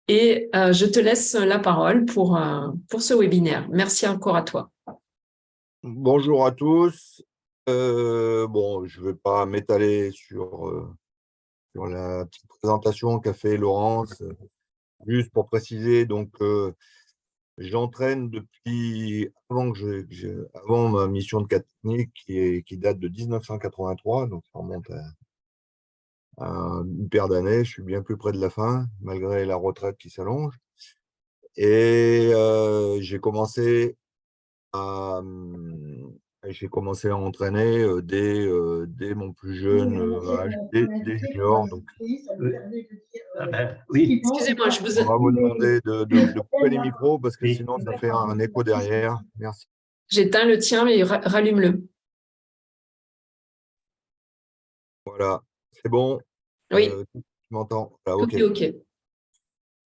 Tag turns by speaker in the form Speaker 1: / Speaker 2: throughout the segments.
Speaker 1: Et je te laisse la parole pour ce webinaire. Merci encore à toi.
Speaker 2: Bonjour à tous. Bon, je ne vais pas m'étaler sur la petite présentation qu'a fait Laurence. Juste pour préciser, donc j'entraîne depuis avant ma mission de cadre technique qui date de 1983, donc ça remonte à une paire d'années. Je suis bien plus près de la fin, malgré la retraite qui s'allonge. Et j'ai commencé à entraîner dès mon plus jeune âge, dès junior. Donc,
Speaker 3: Oui.
Speaker 1: Excusez-moi, je vous
Speaker 2: on va vous demander de couper les micros parce que sinon ça fait un écho derrière. Merci.
Speaker 1: J'éteins le tien, mais rallume-le.
Speaker 2: Voilà, c'est bon.
Speaker 1: Oui,
Speaker 2: Tu m'entends? Voilà,
Speaker 1: tout
Speaker 2: OK.
Speaker 1: est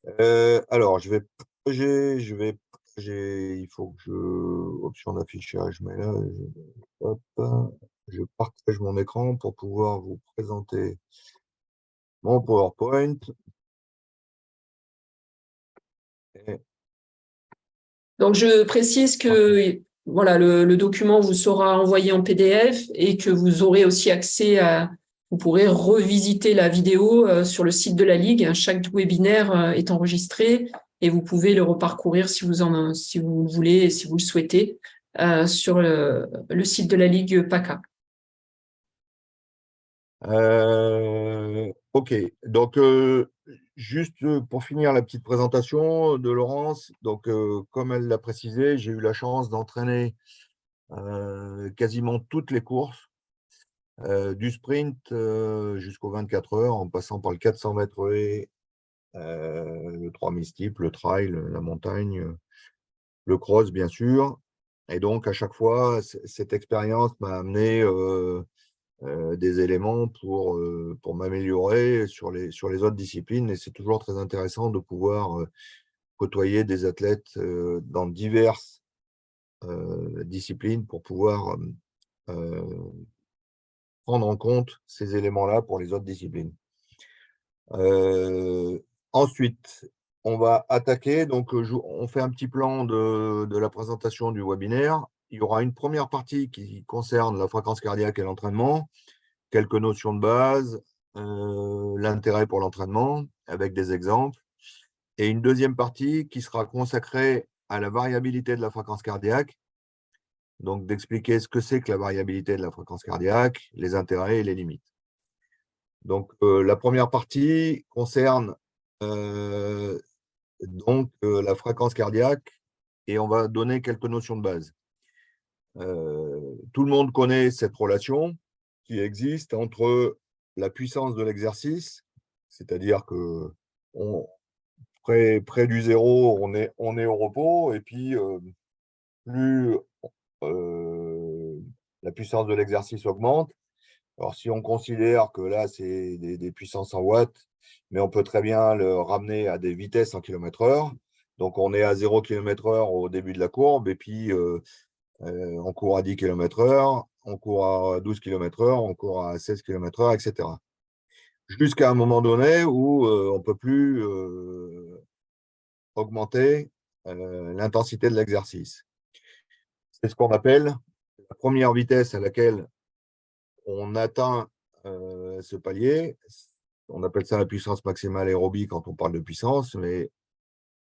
Speaker 1: OK.
Speaker 2: Alors, je vais partager. Il faut que option d'affichage, mais là, hop, je partage mon écran pour pouvoir vous présenter mon PowerPoint.
Speaker 1: Donc, je précise que voilà, le document vous sera envoyé en PDF et que vous aurez aussi accès vous pourrez revisiter la vidéo sur le site de la Ligue. Chaque webinaire est enregistré et vous pouvez le reparcourir si vous le voulez et si vous le souhaitez sur le site de la Ligue PACA.
Speaker 2: OK, donc juste pour finir la petite présentation de Laurence, donc comme elle l'a précisé, j'ai eu la chance d'entraîner quasiment toutes les courses, du sprint jusqu'aux 24 heures, en passant par le 400 mètres haies, le 3000 steeple, le trail, la montagne, le cross bien sûr. Et donc à chaque fois, cette expérience m'a amené des éléments pour m'améliorer sur les autres disciplines. Et c'est toujours très intéressant de pouvoir côtoyer des athlètes dans diverses disciplines pour pouvoir prendre en compte ces éléments-là pour les autres disciplines. Ensuite, on va attaquer. Donc, on fait un petit plan de la présentation du webinaire. Il y aura une première partie qui concerne la fréquence cardiaque et l'entraînement, quelques notions de base, l'intérêt pour l'entraînement avec des exemples, et une deuxième partie qui sera consacrée à la variabilité de la fréquence cardiaque, donc d'expliquer ce que c'est que la variabilité de la fréquence cardiaque, les intérêts et les limites. Donc, la première partie concerne la fréquence cardiaque et on va donner quelques notions de base. Tout le monde connaît cette relation qui existe entre la puissance de l'exercice, c'est-à-dire que près du zéro, on est au repos, et puis plus la puissance de l'exercice augmente. Alors, si on considère que là, c'est des puissances en watts, mais on peut très bien le ramener à des vitesses en km/h. Donc, on est à 0 km/h au début de la courbe, et puis on court à 10 km/h, on court à 12 km/h, on court à 16 km/h, etc. Jusqu'à un moment donné où on ne peut plus augmenter l'intensité de l'exercice. C'est ce qu'on appelle la première vitesse à laquelle on atteint ce palier. On appelle ça la puissance maximale aérobie quand on parle de puissance, mais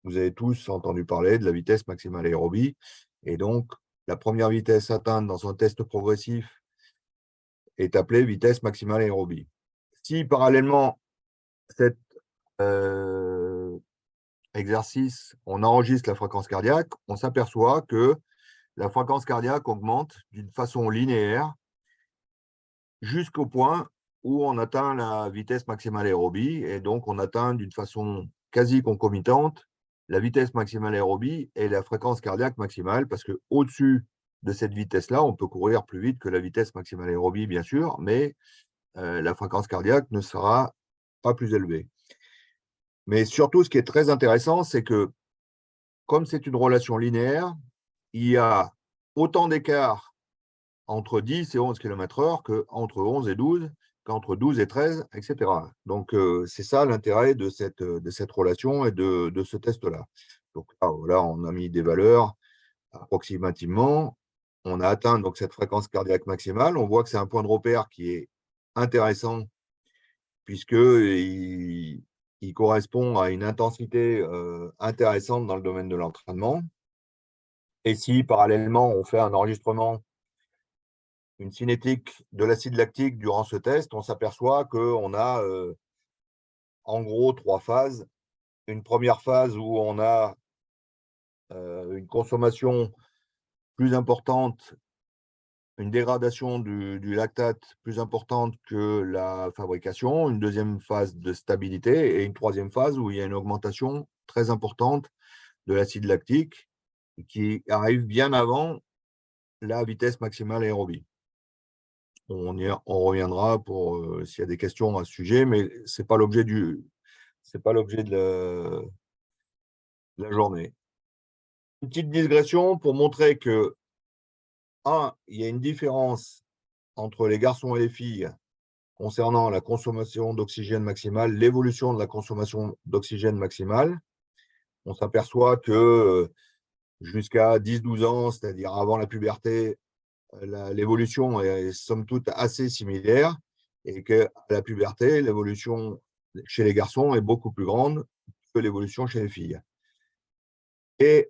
Speaker 2: vous avez tous entendu parler de la vitesse maximale aérobie. Et donc, la première vitesse atteinte dans un test progressif est appelée vitesse maximale aérobie. Si parallèlement à cet exercice, on enregistre la fréquence cardiaque, on s'aperçoit que la fréquence cardiaque augmente d'une façon linéaire jusqu'au point où on atteint la vitesse maximale aérobie, et donc on atteint d'une façon quasi concomitante la vitesse maximale aérobie et la fréquence cardiaque maximale, parce qu'au-dessus de cette vitesse-là, on peut courir plus vite que la vitesse maximale aérobie, bien sûr, mais la fréquence cardiaque ne sera pas plus élevée. Mais surtout, ce qui est très intéressant, c'est que comme c'est une relation linéaire, il y a autant d'écart entre 10 et 11 km/h qu'entre 11 et 12, qu'entre 12 et 13, etc. Donc, c'est ça l'intérêt de cette relation et de ce test-là. Donc là, on a mis des valeurs approximativement. On a atteint donc cette fréquence cardiaque maximale. On voit que c'est un point de repère qui est intéressant puisqu'il correspond à une intensité intéressante dans le domaine de l'entraînement. Et si, parallèlement, on fait un enregistrement, une cinétique de l'acide lactique durant ce test, on s'aperçoit qu'on a en gros 3 phases. Une première phase où on a une consommation plus importante, une dégradation du lactate plus importante que la fabrication, une deuxième phase de stabilité et une troisième phase où il y a une augmentation très importante de l'acide lactique qui arrive bien avant la vitesse maximale aérobie. On reviendra pour s'il y a des questions à ce sujet, mais ce n'est pas l'objet de la journée. Une petite digression pour montrer que, il y a une différence entre les garçons et les filles concernant la consommation d'oxygène maximale, l'évolution de la consommation d'oxygène maximale. On s'aperçoit que jusqu'à 10-12 ans, c'est-à-dire avant la puberté, l'évolution est somme toute assez similaire et qu'à la puberté, l'évolution chez les garçons est beaucoup plus grande que l'évolution chez les filles. Et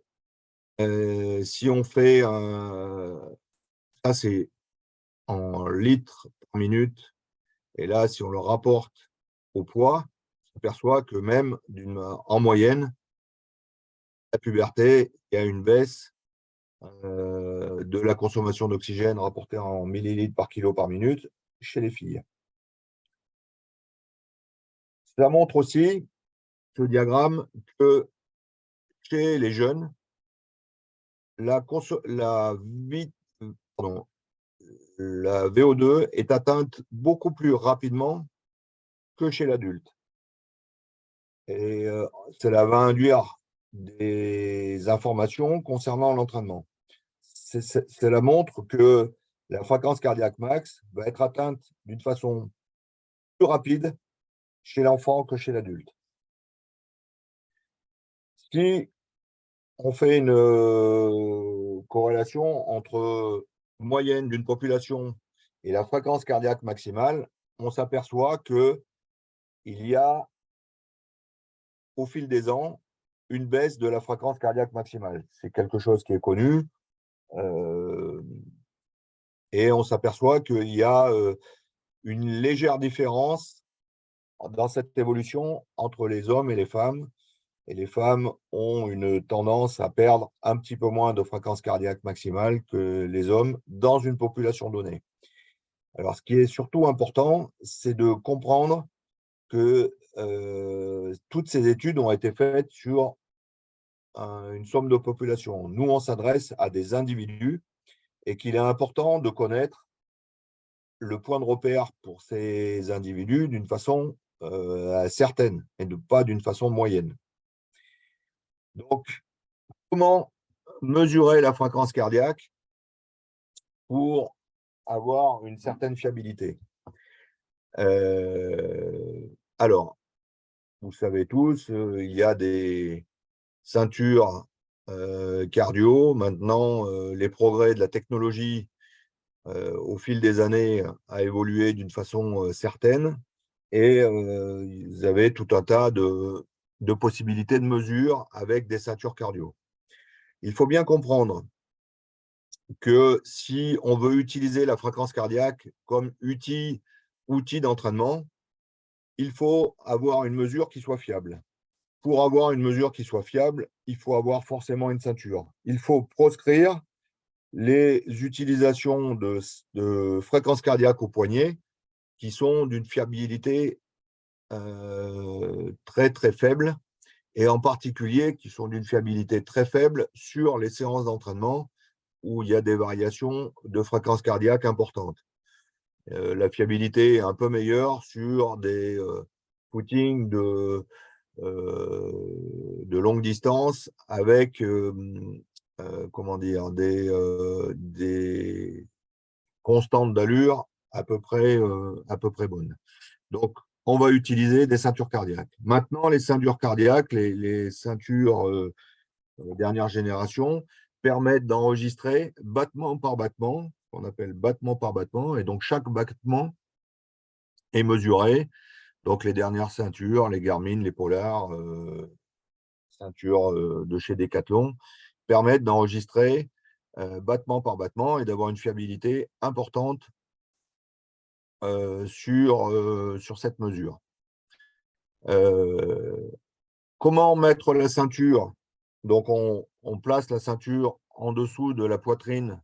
Speaker 2: si on fait ça, c'est en litres par minute, et là, si on le rapporte au poids, on s'aperçoit que même en moyenne, la puberté, il y a une baisse de la consommation d'oxygène rapportée en millilitres par kilo par minute chez les filles. Ça montre aussi, ce diagramme, que chez les jeunes, la VO2 est atteinte beaucoup plus rapidement que chez l'adulte. Et cela va induire des informations concernant l'entraînement. Cela montre que la fréquence cardiaque max va être atteinte d'une façon plus rapide chez l'enfant que chez l'adulte. Si on fait une corrélation entre moyenne d'une population et la fréquence cardiaque maximale, on s'aperçoit qu'il y a, au fil des ans, une baisse de la fréquence cardiaque maximale. C'est quelque chose qui est connu. Et on s'aperçoit qu'il y a une légère différence dans cette évolution entre les hommes et les femmes. Et les femmes ont une tendance à perdre un petit peu moins de fréquence cardiaque maximale que les hommes dans une population donnée. Alors, ce qui est surtout important, c'est de comprendre que toutes ces études ont été faites sur une somme de population. Nous, on s'adresse à des individus et qu'il est important de connaître le point de repère pour ces individus d'une façon certaine et pas d'une façon moyenne. Donc, comment mesurer la fréquence cardiaque pour avoir une certaine fiabilité? Alors, vous savez tous, il y a des ceintures cardio. Maintenant, les progrès de la technologie au fil des années a évolué d'une façon certaine et vous avez tout un tas de possibilités de mesure avec des ceintures cardio. Il faut bien comprendre que si on veut utiliser la fréquence cardiaque comme outil d'entraînement, il faut avoir une mesure qui soit fiable. Pour avoir une mesure qui soit fiable, il faut avoir forcément une ceinture. Il faut proscrire les utilisations de fréquence cardiaque au poignet qui sont d'une fiabilité très, très faible, et en particulier qui sont d'une fiabilité très faible sur les séances d'entraînement où il y a des variations de fréquence cardiaque importantes. La fiabilité est un peu meilleure sur des footings de longue distance avec comment dire, des constantes d'allure à peu près bonne. Donc, on va utiliser des ceintures cardiaques. Maintenant, les ceintures cardiaques, les ceintures dernière génération, permettent d'enregistrer battement par battement, qu'on appelle battement par battement, et donc chaque battement est mesuré. Donc, les dernières ceintures, les Garmin, les Polar, ceintures de chez Decathlon, permettent d'enregistrer battement par battement et d'avoir une fiabilité importante sur cette mesure. Comment mettre la ceinture? Donc, on place la ceinture en dessous de la poitrine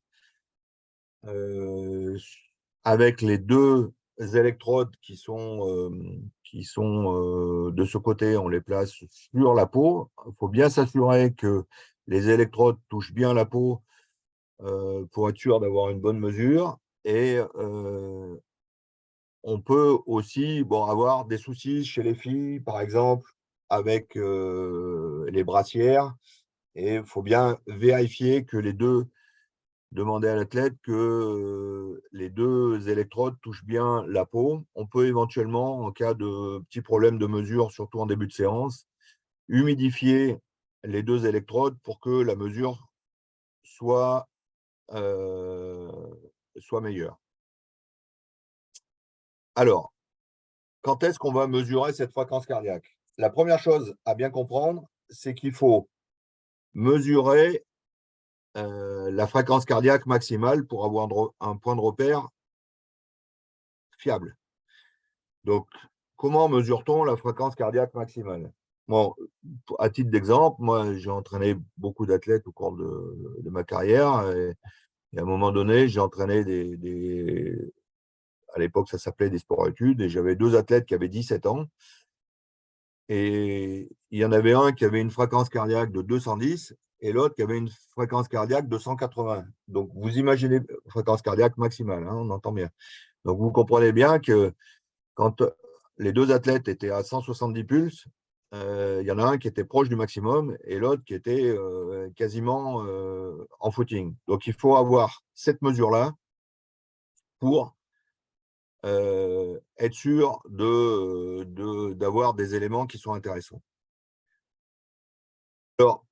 Speaker 2: avec les deux électrodes qui sont de ce côté, on les place sur la peau. Il faut bien s'assurer que les électrodes touchent bien la peau pour être sûr d'avoir une bonne mesure. Et on peut aussi avoir des soucis chez les filles, par exemple, avec les brassières. Et il faut bien vérifier que demander à l'athlète que les deux électrodes touchent bien la peau. On peut éventuellement, en cas de petits problèmes de mesure, surtout en début de séance, humidifier les deux électrodes pour que la mesure soit, soit meilleure. Alors, quand est-ce qu'on va mesurer cette fréquence cardiaque? La première chose à bien comprendre, c'est qu'il faut mesurer la fréquence cardiaque maximale pour avoir un point de repère fiable. Donc, comment mesure-t-on la fréquence cardiaque maximale? Bon, à titre d'exemple, moi, j'ai entraîné beaucoup d'athlètes au cours de ma carrière. Et à un moment donné, j'ai entraîné à l'époque, ça s'appelait des sports-études, et j'avais deux athlètes qui avaient 17 ans. Et il y en avait un qui avait une fréquence cardiaque de 210 et l'autre qui avait une fréquence cardiaque de 180. Donc, vous imaginez, fréquence cardiaque maximale, hein, on entend bien. Donc, vous comprenez bien que quand les deux athlètes étaient à 170 pulses, il y en a un qui était proche du maximum et l'autre qui était quasiment en footing. Donc, il faut avoir cette mesure-là pour être sûr d'avoir des éléments qui sont intéressants. Alors,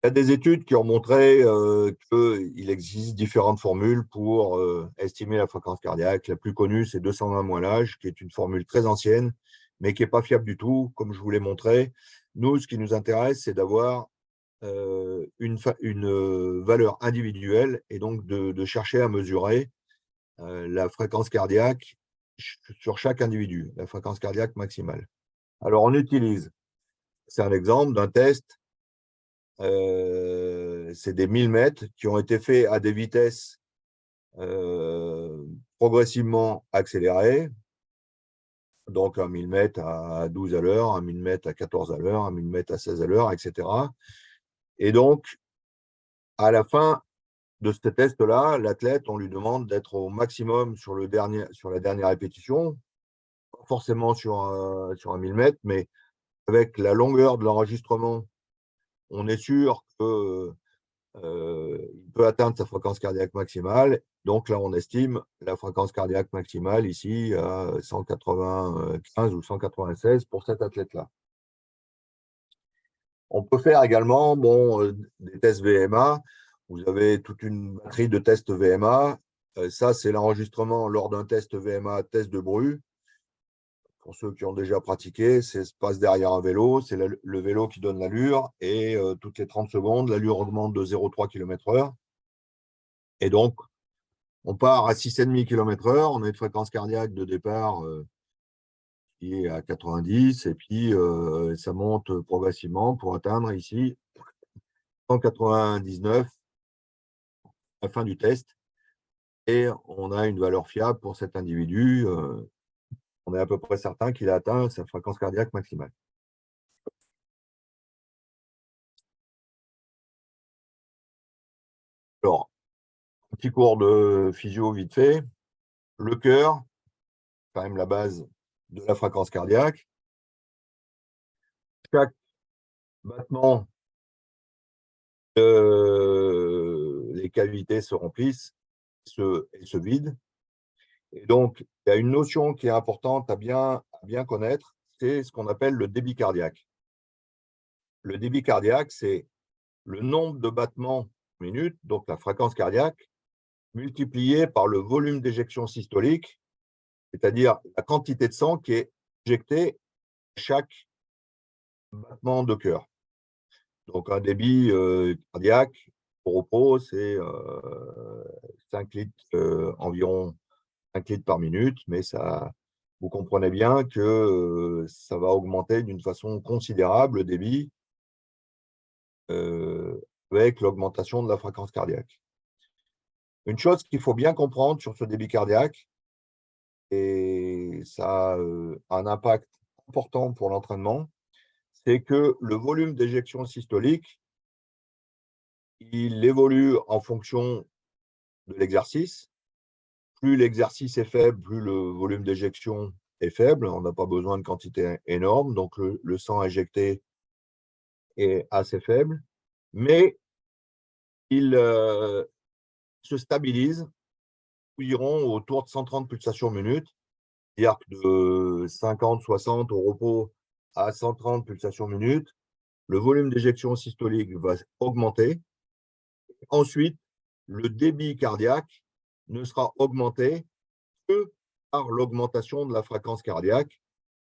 Speaker 2: il y a des études qui ont montré qu'il existe différentes formules pour estimer la fréquence cardiaque. La plus connue, c'est 220 moins l'âge, qui est une formule très ancienne, mais qui n'est pas fiable du tout, comme je vous l'ai montré. Nous, ce qui nous intéresse, c'est d'avoir une valeur individuelle et donc de chercher à mesurer la fréquence cardiaque sur chaque individu, la fréquence cardiaque maximale. Alors, on utilise, c'est un exemple d'un test. C'est des 1000 mètres qui ont été faits à des vitesses progressivement accélérées. Donc, un 1000 mètres à 12 à l'heure, un 1000 mètres à 14 à l'heure, un 1000 mètres à 16 à l'heure, etc. Et donc, à la fin de ce test-là, l'athlète, on lui demande d'être au maximum sur la dernière répétition, pas forcément sur un 1000 mètres, mais avec la longueur de l'enregistrement, on est sûr que il peut atteindre sa fréquence cardiaque maximale. Donc là, on estime la fréquence cardiaque maximale ici à 195 ou 196 pour cet athlète-là. On peut faire également des tests VMA. Vous avez toute une batterie de tests VMA. Ça, c'est l'enregistrement lors d'un test VMA, test de Bru. Pour ceux qui ont déjà pratiqué, ça se passe derrière un vélo. C'est le vélo qui donne l'allure. Et toutes les 30 secondes, l'allure augmente de 0,3 km/h. Et donc, on part à 6,5 km/h. On a une fréquence cardiaque de départ qui est à 90. Et puis, ça monte progressivement pour atteindre ici 199 à la fin du test. Et on a une valeur fiable pour cet individu. On est à peu près certain qu'il a atteint sa fréquence cardiaque maximale. Alors, un petit cours de physio vite fait. Le cœur, quand même la base de la fréquence cardiaque. Chaque battement, les cavités se remplissent et se vident. Et donc, il y a une notion qui est importante à bien connaître, c'est ce qu'on appelle le débit cardiaque. Le débit cardiaque, c'est le nombre de battements minute, donc la fréquence cardiaque, multiplié par le volume d'éjection systolique, c'est-à-dire la quantité de sang qui est éjectée à chaque battement de cœur. Donc, un débit cardiaque au repos, c'est 5 litres, environ 5 litres par minute, mais ça, vous comprenez bien que ça va augmenter d'une façon considérable le débit avec l'augmentation de la fréquence cardiaque. Une chose qu'il faut bien comprendre sur ce débit cardiaque, et ça a un impact important pour l'entraînement, c'est que le volume d'éjection systolique, il évolue en fonction de l'exercice. Plus l'exercice est faible, plus le volume d'éjection est faible. On n'a pas besoin de quantité énorme, donc le sang injecté est assez faible. Mais il se stabilise environ autour de 130 pulsations minute, c'est-à-dire que de 50, 60 au repos à 130 pulsations minute, le volume d'éjection systolique va augmenter. Ensuite, le débit cardiaque ne sera augmenté que par l'augmentation de la fréquence cardiaque,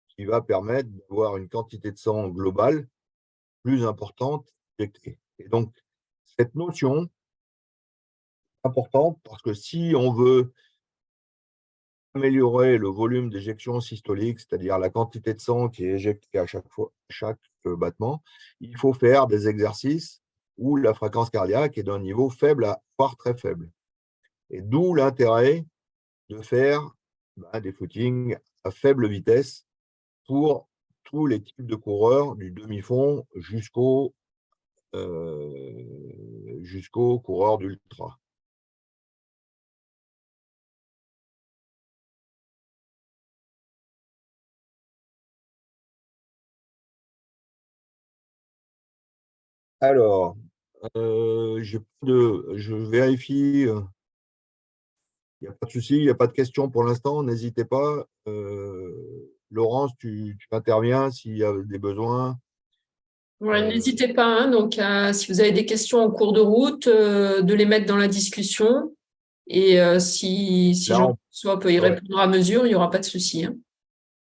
Speaker 2: qui va permettre d'avoir une quantité de sang globale plus importante injectée. Et donc, cette notion est importante parce que si on veut améliorer le volume d'éjection systolique, c'est-à-dire la quantité de sang qui est éjectée à chaque fois, chaque battement, il faut faire des exercices où la fréquence cardiaque est d'un niveau faible voire très faible. Et d'où l'intérêt de faire des footings à faible vitesse pour tous les types de coureurs, du demi-fond jusqu'aux coureurs d'ultra. Alors, je vérifie. Il n'y a pas de souci, il n'y a pas de questions pour l'instant, n'hésitez pas. Laurence, tu interviens s'il y a des besoins.
Speaker 1: Ouais, n'hésitez pas, hein, donc, si vous avez des questions en cours de route, de les mettre dans la discussion. Et si
Speaker 2: Là,
Speaker 1: Jean-François peut y
Speaker 2: ouais,
Speaker 1: répondre à mesure, il n'y aura pas de souci, hein.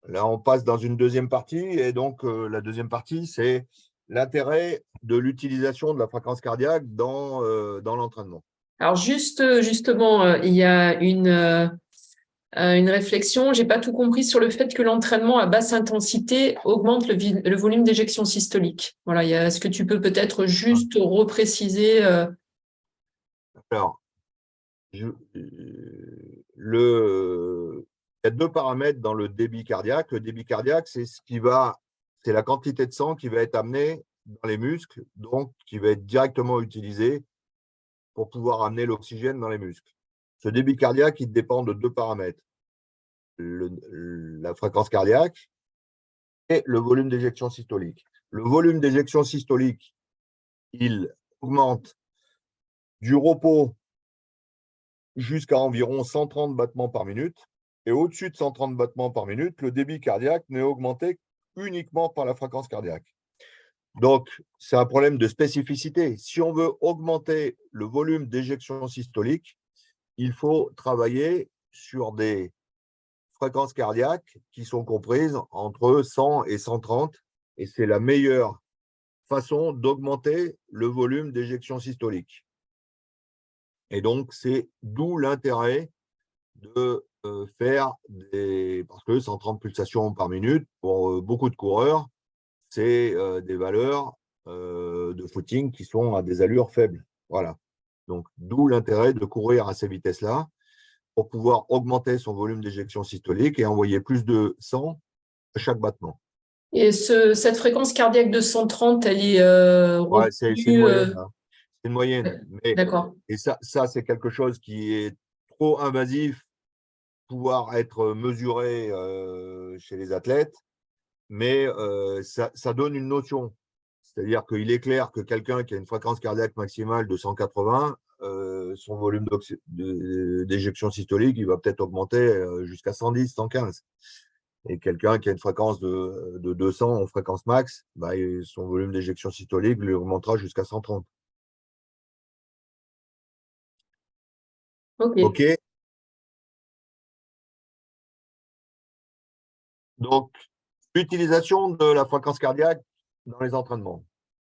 Speaker 2: là, on passe dans une deuxième partie. Et donc, la deuxième partie, c'est l'intérêt de l'utilisation de la fréquence cardiaque dans l'entraînement.
Speaker 1: Alors justement, il y a une réflexion. J'ai pas tout compris sur le fait que l'entraînement à basse intensité augmente le volume d'éjection systolique. Voilà, est-ce que tu peux peut-être juste repréciser
Speaker 2: Alors, il y a deux paramètres dans le débit cardiaque. Le débit cardiaque, c'est la quantité de sang qui va être amenée dans les muscles, donc qui va être directement utilisée pour pouvoir amener l'oxygène dans les muscles. Ce débit cardiaque, il dépend de deux paramètres. La fréquence cardiaque et le volume d'éjection systolique. Le volume d'éjection systolique, il augmente du repos jusqu'à environ 130 battements par minute. Et au-dessus de 130 battements par minute, le débit cardiaque n'est augmenté uniquement par la fréquence cardiaque. Donc, c'est un problème de spécificité. Si on veut augmenter le volume d'éjection systolique, il faut travailler sur des fréquences cardiaques qui sont comprises entre 100 et 130. Et c'est la meilleure façon d'augmenter le volume d'éjection systolique. Et donc, c'est d'où l'intérêt de faire parce que 130 pulsations par minute, pour beaucoup de coureurs, c'est des valeurs de footing qui sont à des allures faibles. Voilà. Donc, d'où l'intérêt de courir à ces vitesses-là pour pouvoir augmenter son volume d'éjection systolique et envoyer plus de sang à chaque battement.
Speaker 1: et cette fréquence cardiaque de 130, elle est
Speaker 2: Ouais, c'est une
Speaker 1: reconnue,
Speaker 2: moyenne. Hein. C'est une moyenne.
Speaker 1: d'accord.
Speaker 2: Et ça, c'est quelque chose qui est trop invasif pour pouvoir être mesuré chez les athlètes, mais ça donne une notion. C'est-à-dire qu'il est clair que quelqu'un qui a une fréquence cardiaque maximale de 180 son volume d'éjection systolique, il va peut-être augmenter jusqu'à 110, 115. Et quelqu'un qui a une fréquence de 200 en fréquence max, bah, son volume d'éjection systolique lui augmentera jusqu'à 130.
Speaker 1: Ok.
Speaker 2: OK. Donc, l'utilisation de la fréquence cardiaque dans les entraînements.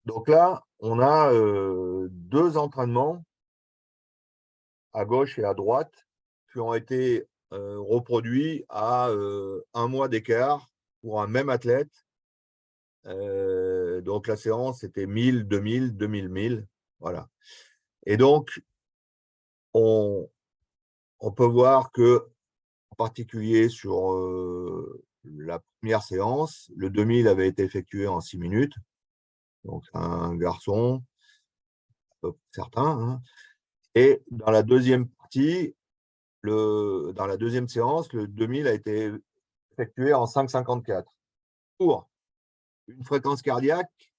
Speaker 2: Donc là, on a 2 entraînements à gauche et à droite qui ont été reproduits à 1 mois d'écart pour un même athlète. Donc la séance, c'était 1000, 2000, 2000, 1000. Voilà. Et donc, on peut voir que, en particulier sur la première séance, le 2000 avait été effectué en 6 minutes. Donc, un garçon, certain. Hein. Et dans la deuxième partie, dans la deuxième séance, le 2000 a été effectué en 5,54 pour une fréquence cardiaque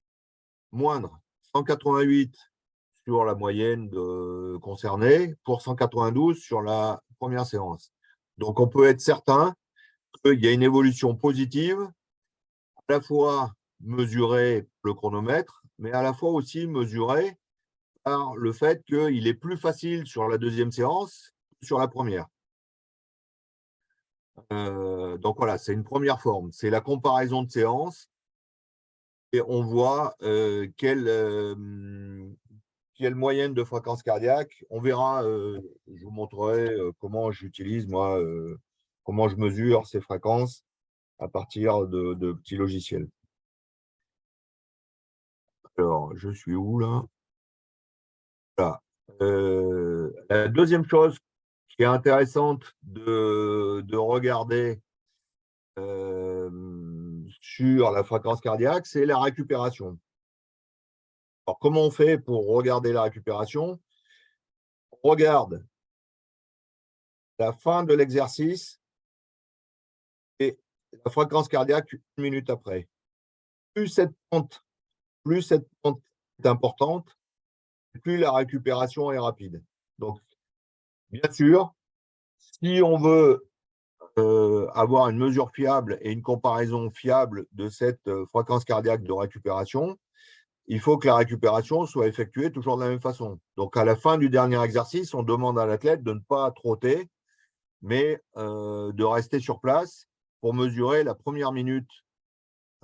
Speaker 2: moindre, 188 sur la moyenne concernée, pour 192 sur la première séance. Donc, on peut être certain qu'il y a une évolution positive, à la fois mesurée par le chronomètre, mais à la fois aussi mesurée par le fait qu'il est plus facile sur la deuxième séance que sur la première. Donc voilà, c'est une première forme. C'est la comparaison de séances et on voit quelle moyenne de fréquence cardiaque. On verra, je vous montrerai comment j'utilise, moi, comment je mesure ces fréquences à partir de petits logiciels. Alors, je suis où là? Voilà. La deuxième chose qui est intéressante de regarder sur la fréquence cardiaque, c'est la récupération. Alors, comment on fait pour regarder la récupération? On regarde la fin de l'exercice et la fréquence cardiaque 1 minute après. Plus cette pente est importante, plus la récupération est rapide. Donc, bien sûr, si on veut avoir une mesure fiable et une comparaison fiable de cette fréquence cardiaque de récupération, il faut que la récupération soit effectuée toujours de la même façon. Donc, à la fin du dernier exercice, on demande à l'athlète de ne pas trotter, mais de rester sur place pour mesurer la première minute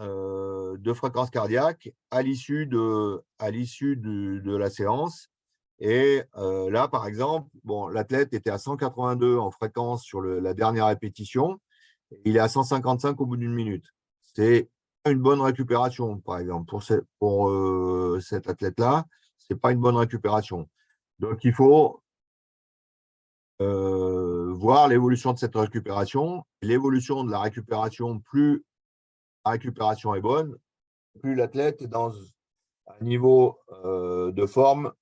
Speaker 2: de fréquence cardiaque à l'issue de la séance. Et là, par exemple, bon, l'athlète était à 182 en fréquence sur la dernière répétition. Il est à 155 au bout d'1 minute. C'est une bonne récupération, par exemple. Pour cet athlète-là, ce n'est pas une bonne récupération. Donc, il faut voir l'évolution de cette récupération. L'évolution de la récupération, plus la récupération est bonne, plus l'athlète est dans un niveau de forme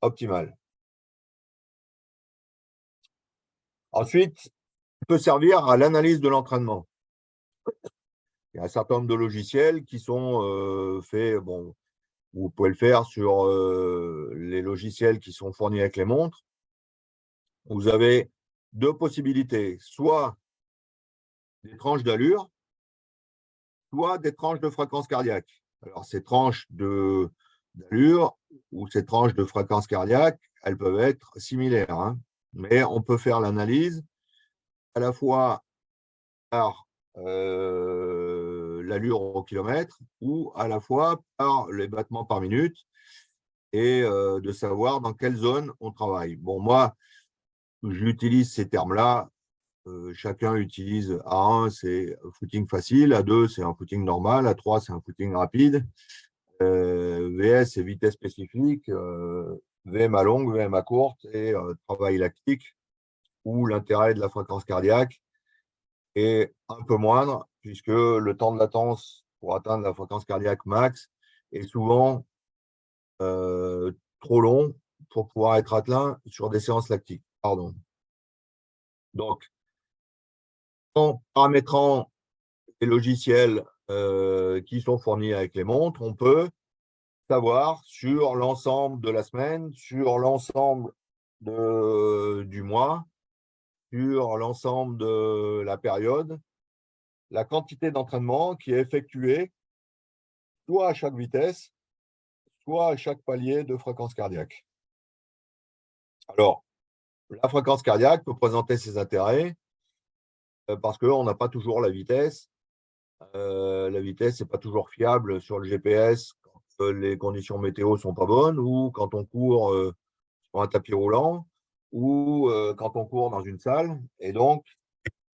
Speaker 2: optimal. Ensuite, il peut servir à l'analyse de l'entraînement. Il y a un certain nombre de logiciels qui sont faits, bon, vous pouvez le faire sur les logiciels qui sont fournis avec les montres. Vous avez 2 possibilités, soit des tranches d'allure, soit des tranches de fréquence cardiaque. Alors, ces tranches d'allure ou ces tranches de fréquence cardiaque, elles peuvent être similaires, hein, mais on peut faire l'analyse à la fois par l'allure au kilomètre ou à la fois par les battements par minute et de savoir dans quelle zone on travaille. Bon, moi, j'utilise ces termes-là. Chacun utilise A1, c'est footing facile, A2, c'est un footing normal, A3, c'est un footing rapide, VS, c'est vitesse spécifique, VMA longue, VMA courte et travail lactique, où l'intérêt de la fréquence cardiaque est un peu moindre, puisque le temps de latence pour atteindre la fréquence cardiaque max est souvent trop long pour pouvoir être atteint sur des séances lactiques. Pardon. Donc, en paramétrant les logiciels qui sont fournis avec les montres, on peut savoir sur l'ensemble de la semaine, sur l'ensemble du mois, sur l'ensemble de la période, la quantité d'entraînement qui est effectuée soit à chaque vitesse, soit à chaque palier de fréquence cardiaque. Alors, la fréquence cardiaque peut présenter ses intérêts parce qu'on n'a pas toujours la vitesse. La vitesse n'est pas toujours fiable sur le GPS quand les conditions météo ne sont pas bonnes ou quand on court sur un tapis roulant ou quand on court dans une salle. Et donc,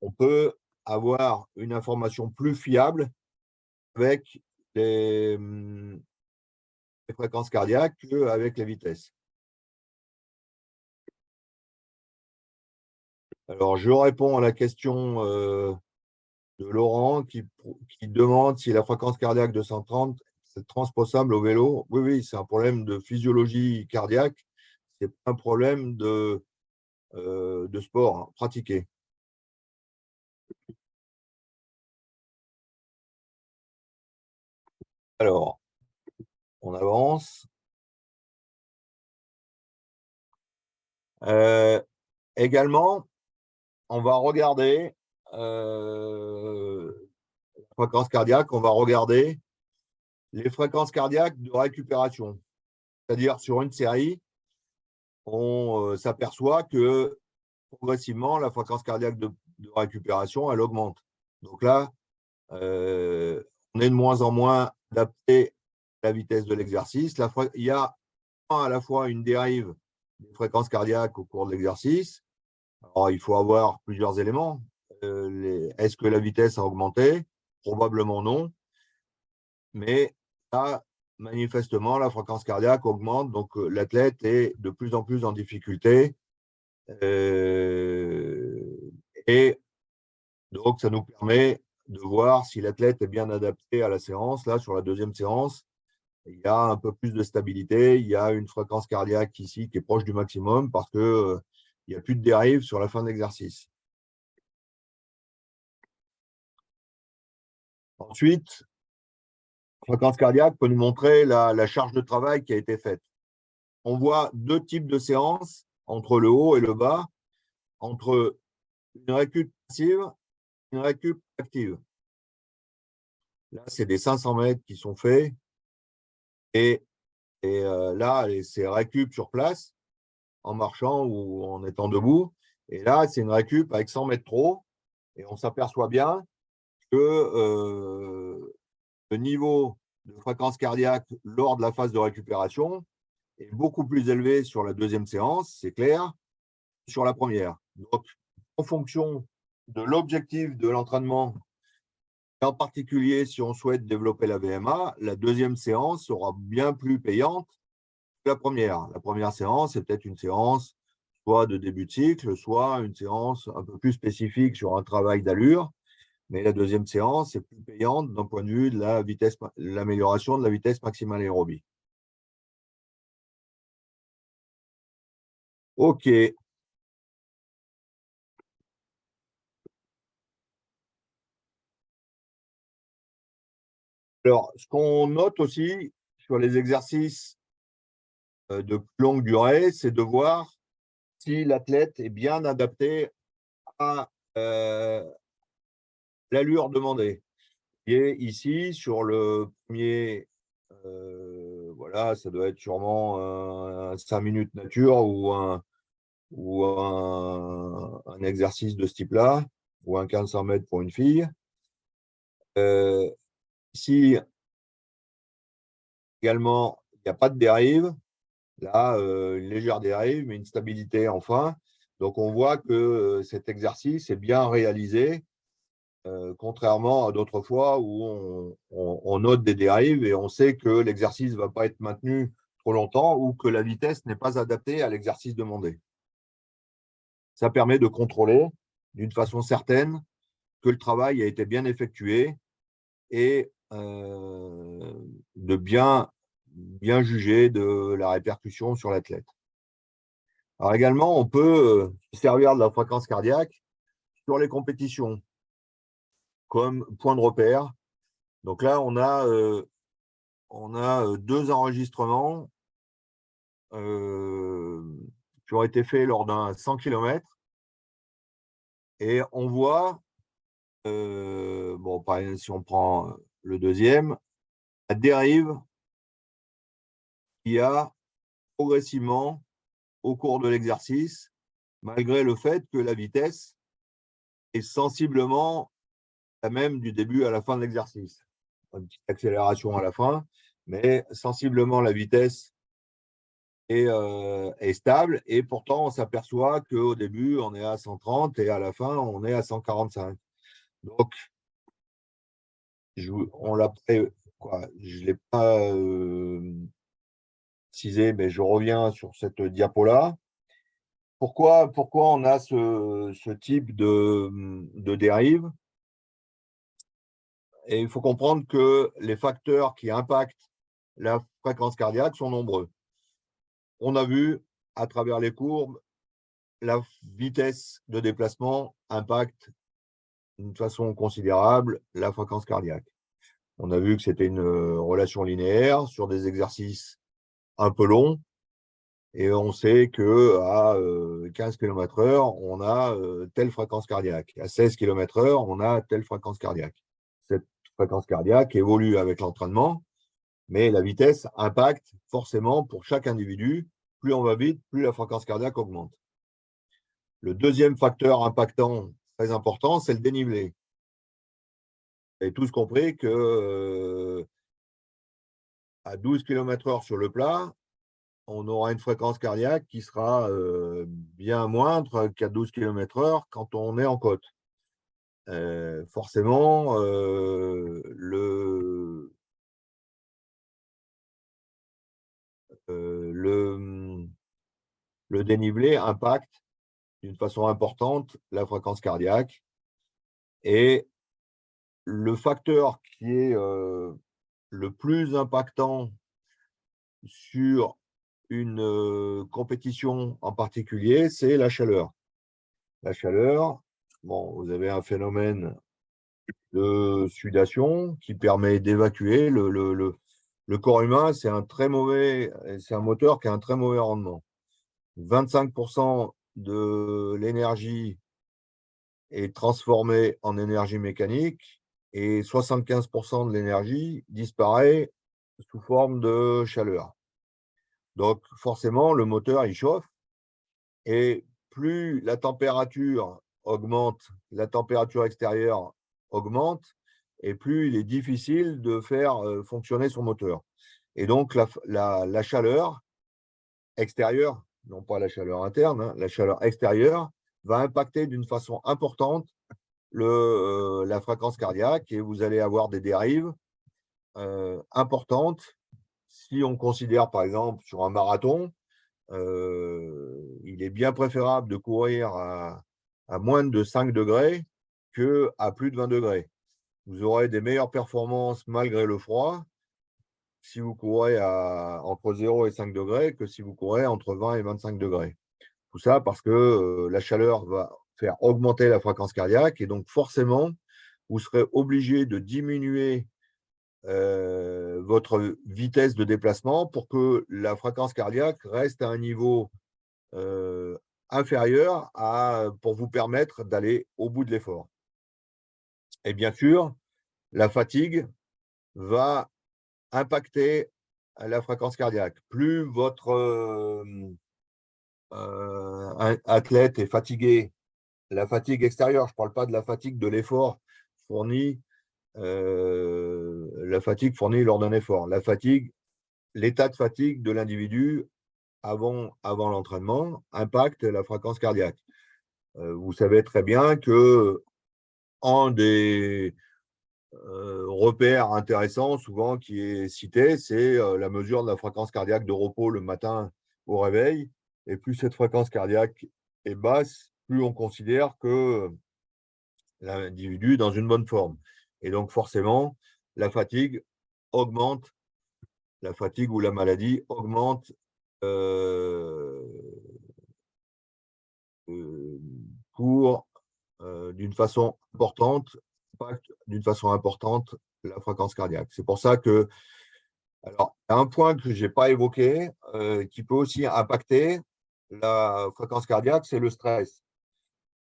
Speaker 2: on peut avoir une information plus fiable avec les fréquences cardiaques qu'avec les vitesses. Alors, je réponds à la question de Laurent qui demande si la fréquence cardiaque de 130 est transposable au vélo. Oui, oui, c'est un problème de physiologie cardiaque. Ce n'est pas un problème de sport pratiqué. Alors, on avance. Également, on va regarder la fréquence cardiaque, on va regarder les fréquences cardiaques de récupération. C'est-à-dire, sur une série, on s'aperçoit que progressivement, la fréquence cardiaque de récupération, elle augmente. Donc là, on est de moins en moins adapté à la vitesse de l'exercice. Il y a à la fois une dérive des fréquences cardiaques au cours de l'exercice. Alors, il faut avoir plusieurs éléments. Est-ce que la vitesse a augmenté? Probablement non. Mais là, manifestement, la fréquence cardiaque augmente. Donc, l'athlète est de plus en plus en difficulté. Et donc, ça nous permet de voir si l'athlète est bien adapté à la séance. Là, sur la deuxième séance, il y a un peu plus de stabilité. Il y a une fréquence cardiaque ici qui est proche du maximum parce qu'il n'y a plus de dérive sur la fin de l'exercice. Ensuite, la fréquence cardiaque peut nous montrer la charge de travail qui a été faite. On voit deux types de séances entre le haut et le bas, entre une récup passive et une récup active. Là, c'est des 500 mètres qui sont faits. Et là, c'est récup sur place, en marchant ou en étant debout. Et là, c'est une récup avec 100 mètres trop. Et on s'aperçoit bien que le niveau de fréquence cardiaque lors de la phase de récupération est beaucoup plus élevé sur la deuxième séance, c'est clair, sur la première. Donc, en fonction de l'objectif de l'entraînement, et en particulier si on souhaite développer la VMA, la deuxième séance sera bien plus payante que la première. La première séance, c'est peut-être une séance soit de début de cycle, soit une séance un peu plus spécifique sur un travail d'allure. Mais la deuxième séance est plus payante d'un point de vue de la vitesse, l'amélioration de la vitesse maximale aérobie. OK. Alors, ce qu'on note aussi sur les exercices de plus longue durée, c'est de voir si l'athlète est bien adapté à l'allure demandée. Et ici, sur le premier, voilà, ça doit être sûrement 5 minutes nature ou un exercice de ce type-là, ou un 1500 mètres pour une fille. Ici, également, il n'y a pas de dérive. Là, une légère dérive, mais une stabilité enfin. Donc, on voit que cet exercice est bien réalisé, contrairement à d'autres fois où on note des dérives et on sait que l'exercice ne va pas être maintenu trop longtemps ou que la vitesse n'est pas adaptée à l'exercice demandé. Ça permet de contrôler d'une façon certaine que le travail a été bien effectué et de bien juger de la répercussion sur l'athlète. Alors également, on peut se servir de la fréquence cardiaque sur les compétitions comme point de repère. Donc là, on a deux enregistrements qui ont été faits lors d'un 100 km. Et on voit, bon, par exemple, si on prend le deuxième, la dérive qu'il y a progressivement au cours de l'exercice, malgré le fait que la vitesse est sensiblement la même du début à la fin de l'exercice. Une petite accélération à la fin, mais sensiblement la vitesse est stable, et pourtant on s'aperçoit qu'au début on est à 130 et à la fin on est à 145. Donc, on l'a quoi, je ne l'ai pas précisé, mais je reviens sur cette diapo-là. Pourquoi on a ce type de dérive? Et il faut comprendre que les facteurs qui impactent la fréquence cardiaque sont nombreux. On a vu à travers les courbes, la vitesse de déplacement impacte d'une façon considérable la fréquence cardiaque. On a vu que c'était une relation linéaire sur des exercices un peu longs, et on sait qu'à 15 km/h, on a telle fréquence cardiaque. À 16 km/h, on a telle fréquence cardiaque. Cette fréquence cardiaque évolue avec l'entraînement, mais la vitesse impacte forcément pour chaque individu. Plus on va vite, plus la fréquence cardiaque augmente. Le deuxième facteur impactant très important, c'est le dénivelé. Vous avez tous compris que à 12 km/h sur le plat, on aura une fréquence cardiaque qui sera bien moindre qu'à 12 km/h quand on est en côte. Forcément, le dénivelé impacte d'une façon importante la fréquence cardiaque. Et le facteur qui est le plus impactant sur une compétition en particulier, c'est la chaleur. La chaleur, bon, vous avez un phénomène de sudation qui permet d'évacuer. Le corps humain, c'est un moteur qui a un très mauvais rendement. 25% de l'énergie est transformée en énergie mécanique et 75% de l'énergie disparaît sous forme de chaleur. Donc, forcément, le moteur, il chauffe, et plus la température augmente, la température extérieure augmente, et plus il est difficile de faire fonctionner son moteur. Et donc, la chaleur extérieure, non pas la chaleur interne, hein, la chaleur extérieure va impacter d'une façon importante la fréquence cardiaque, et vous allez avoir des dérives importantes. Si on considère, par exemple, sur un marathon, il est bien préférable de courir à moins de 5 degrés qu'à plus de 20 degrés. Vous aurez des meilleures performances malgré le froid si vous courez entre 0 et 5 degrés que si vous courez entre 20 et 25 degrés. Tout ça parce que la chaleur va faire augmenter la fréquence cardiaque, et donc forcément, vous serez obligé de diminuer votre vitesse de déplacement pour que la fréquence cardiaque reste à un niveau inférieur pour vous permettre d'aller au bout de l'effort. Et bien sûr, la fatigue va impacter la fréquence cardiaque. Plus votre athlète est fatigué, la fatigue extérieure, je ne parle pas de la fatigue de l'effort fourni, la fatigue fournie lors d'un effort. La fatigue, l'état de fatigue de l'individu avant l'entraînement impacte la fréquence cardiaque. Vous savez très bien que un des repères intéressants souvent qui est cité, c'est la mesure de la fréquence cardiaque de repos le matin au réveil. Et plus cette fréquence cardiaque est basse, plus on considère que l'individu est dans une bonne forme. Et donc forcément, la fatigue augmente, la fatigue ou la maladie augmente d'une façon importante, la fréquence cardiaque. C'est pour ça que, alors, un point que je n'ai pas évoqué, qui peut aussi impacter, la fréquence cardiaque, c'est le stress.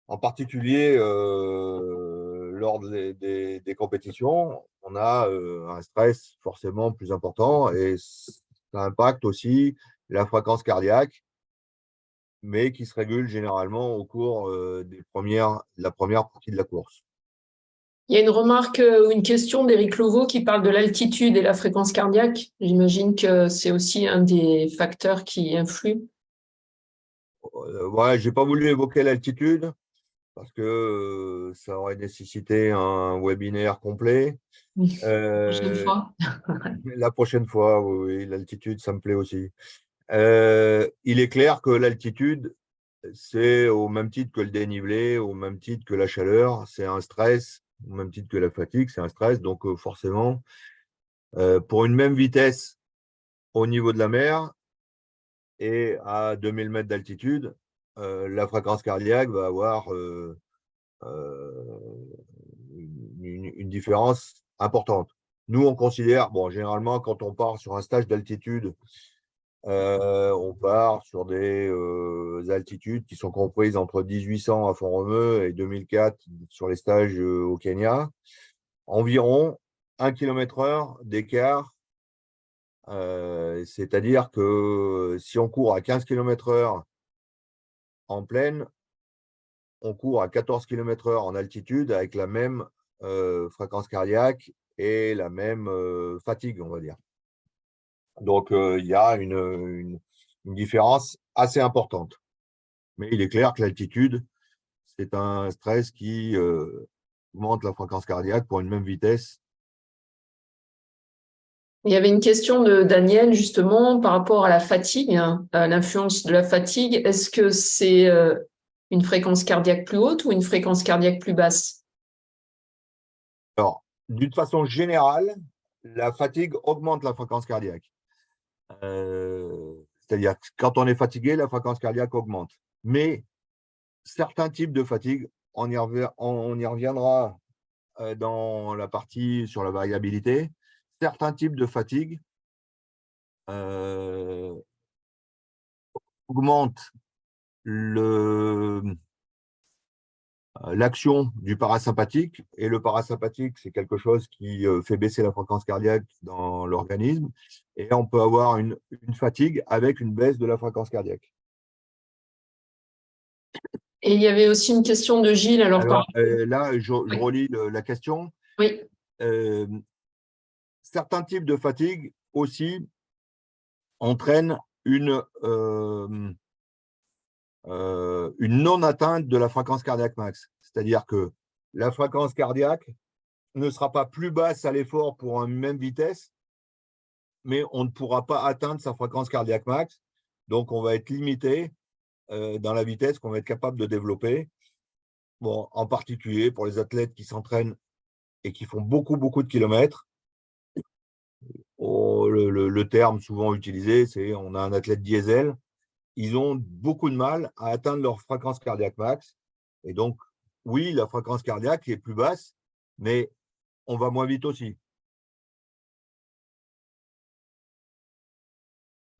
Speaker 2: En particulier, lors des compétitions, on a un stress forcément plus important et ça impacte aussi la fréquence cardiaque, mais qui se régule généralement au cours de la première partie de la course.
Speaker 1: Il y a une remarque ou une question d'Éric Loveau qui parle de l'altitude et la fréquence cardiaque. J'imagine que c'est aussi un des facteurs qui influent.
Speaker 2: Ouais, j'ai pas voulu évoquer l'altitude parce que ça aurait nécessité un webinaire complet.
Speaker 1: La prochaine
Speaker 2: Euh,
Speaker 1: fois.
Speaker 2: la prochaine fois, oui, oui, l'altitude, ça me plaît aussi. Il est clair que l'altitude, c'est au même titre que le dénivelé, au même titre que la chaleur, c'est un stress, au même titre que la fatigue, c'est un stress. Donc forcément, pour une même vitesse au niveau de la mer et à 2000 mètres d'altitude, la fréquence cardiaque va avoir une différence importante. Nous, on considère, bon, généralement, quand on part sur un stage d'altitude, on part sur des altitudes qui sont comprises entre 1800 à Font-Romeu et 2004 sur les stages au Kenya. Environ 1 km/h d'écart. C'est-à-dire que si on court à 15 km/h en plaine, on court à 14 km/h en altitude avec la même fréquence cardiaque et la même fatigue, on va dire. Donc, il y a une différence assez importante. Mais il est clair que l'altitude, c'est un stress qui augmente la fréquence cardiaque pour une même vitesse.
Speaker 1: Il y avait une question de Daniel justement par rapport à la fatigue, à l'influence de la fatigue. Est-ce que c'est une fréquence cardiaque plus haute ou une fréquence cardiaque plus basse?
Speaker 2: Alors, d'une façon générale, la fatigue augmente la fréquence cardiaque. C'est-à-dire que quand on est fatigué, la fréquence cardiaque augmente. Mais certains types de fatigue, on y reviendra dans la partie sur la variabilité. Certains types de fatigue augmentent l'action du parasympathique. Et le parasympathique, c'est quelque chose qui fait baisser la fréquence cardiaque dans l'organisme. Et on peut avoir une fatigue avec une baisse de la fréquence cardiaque.
Speaker 1: Et il y avait aussi une question de Gilles. Alors,
Speaker 2: Là, je relis la question.
Speaker 1: oui.
Speaker 2: Certains types de fatigue aussi entraînent une non-atteinte de la fréquence cardiaque max. C'est-à-dire que la fréquence cardiaque ne sera pas plus basse à l'effort pour une même vitesse, mais on ne pourra pas atteindre sa fréquence cardiaque max. Donc, on va être limité dans la vitesse qu'on va être capable de développer. Bon, en particulier pour les athlètes qui s'entraînent et qui font beaucoup, beaucoup de kilomètres. Le terme souvent utilisé, c'est on a un athlète diesel. Ils ont beaucoup de mal à atteindre leur fréquence cardiaque max. Et donc, oui, la fréquence cardiaque est plus basse, mais on va moins vite aussi.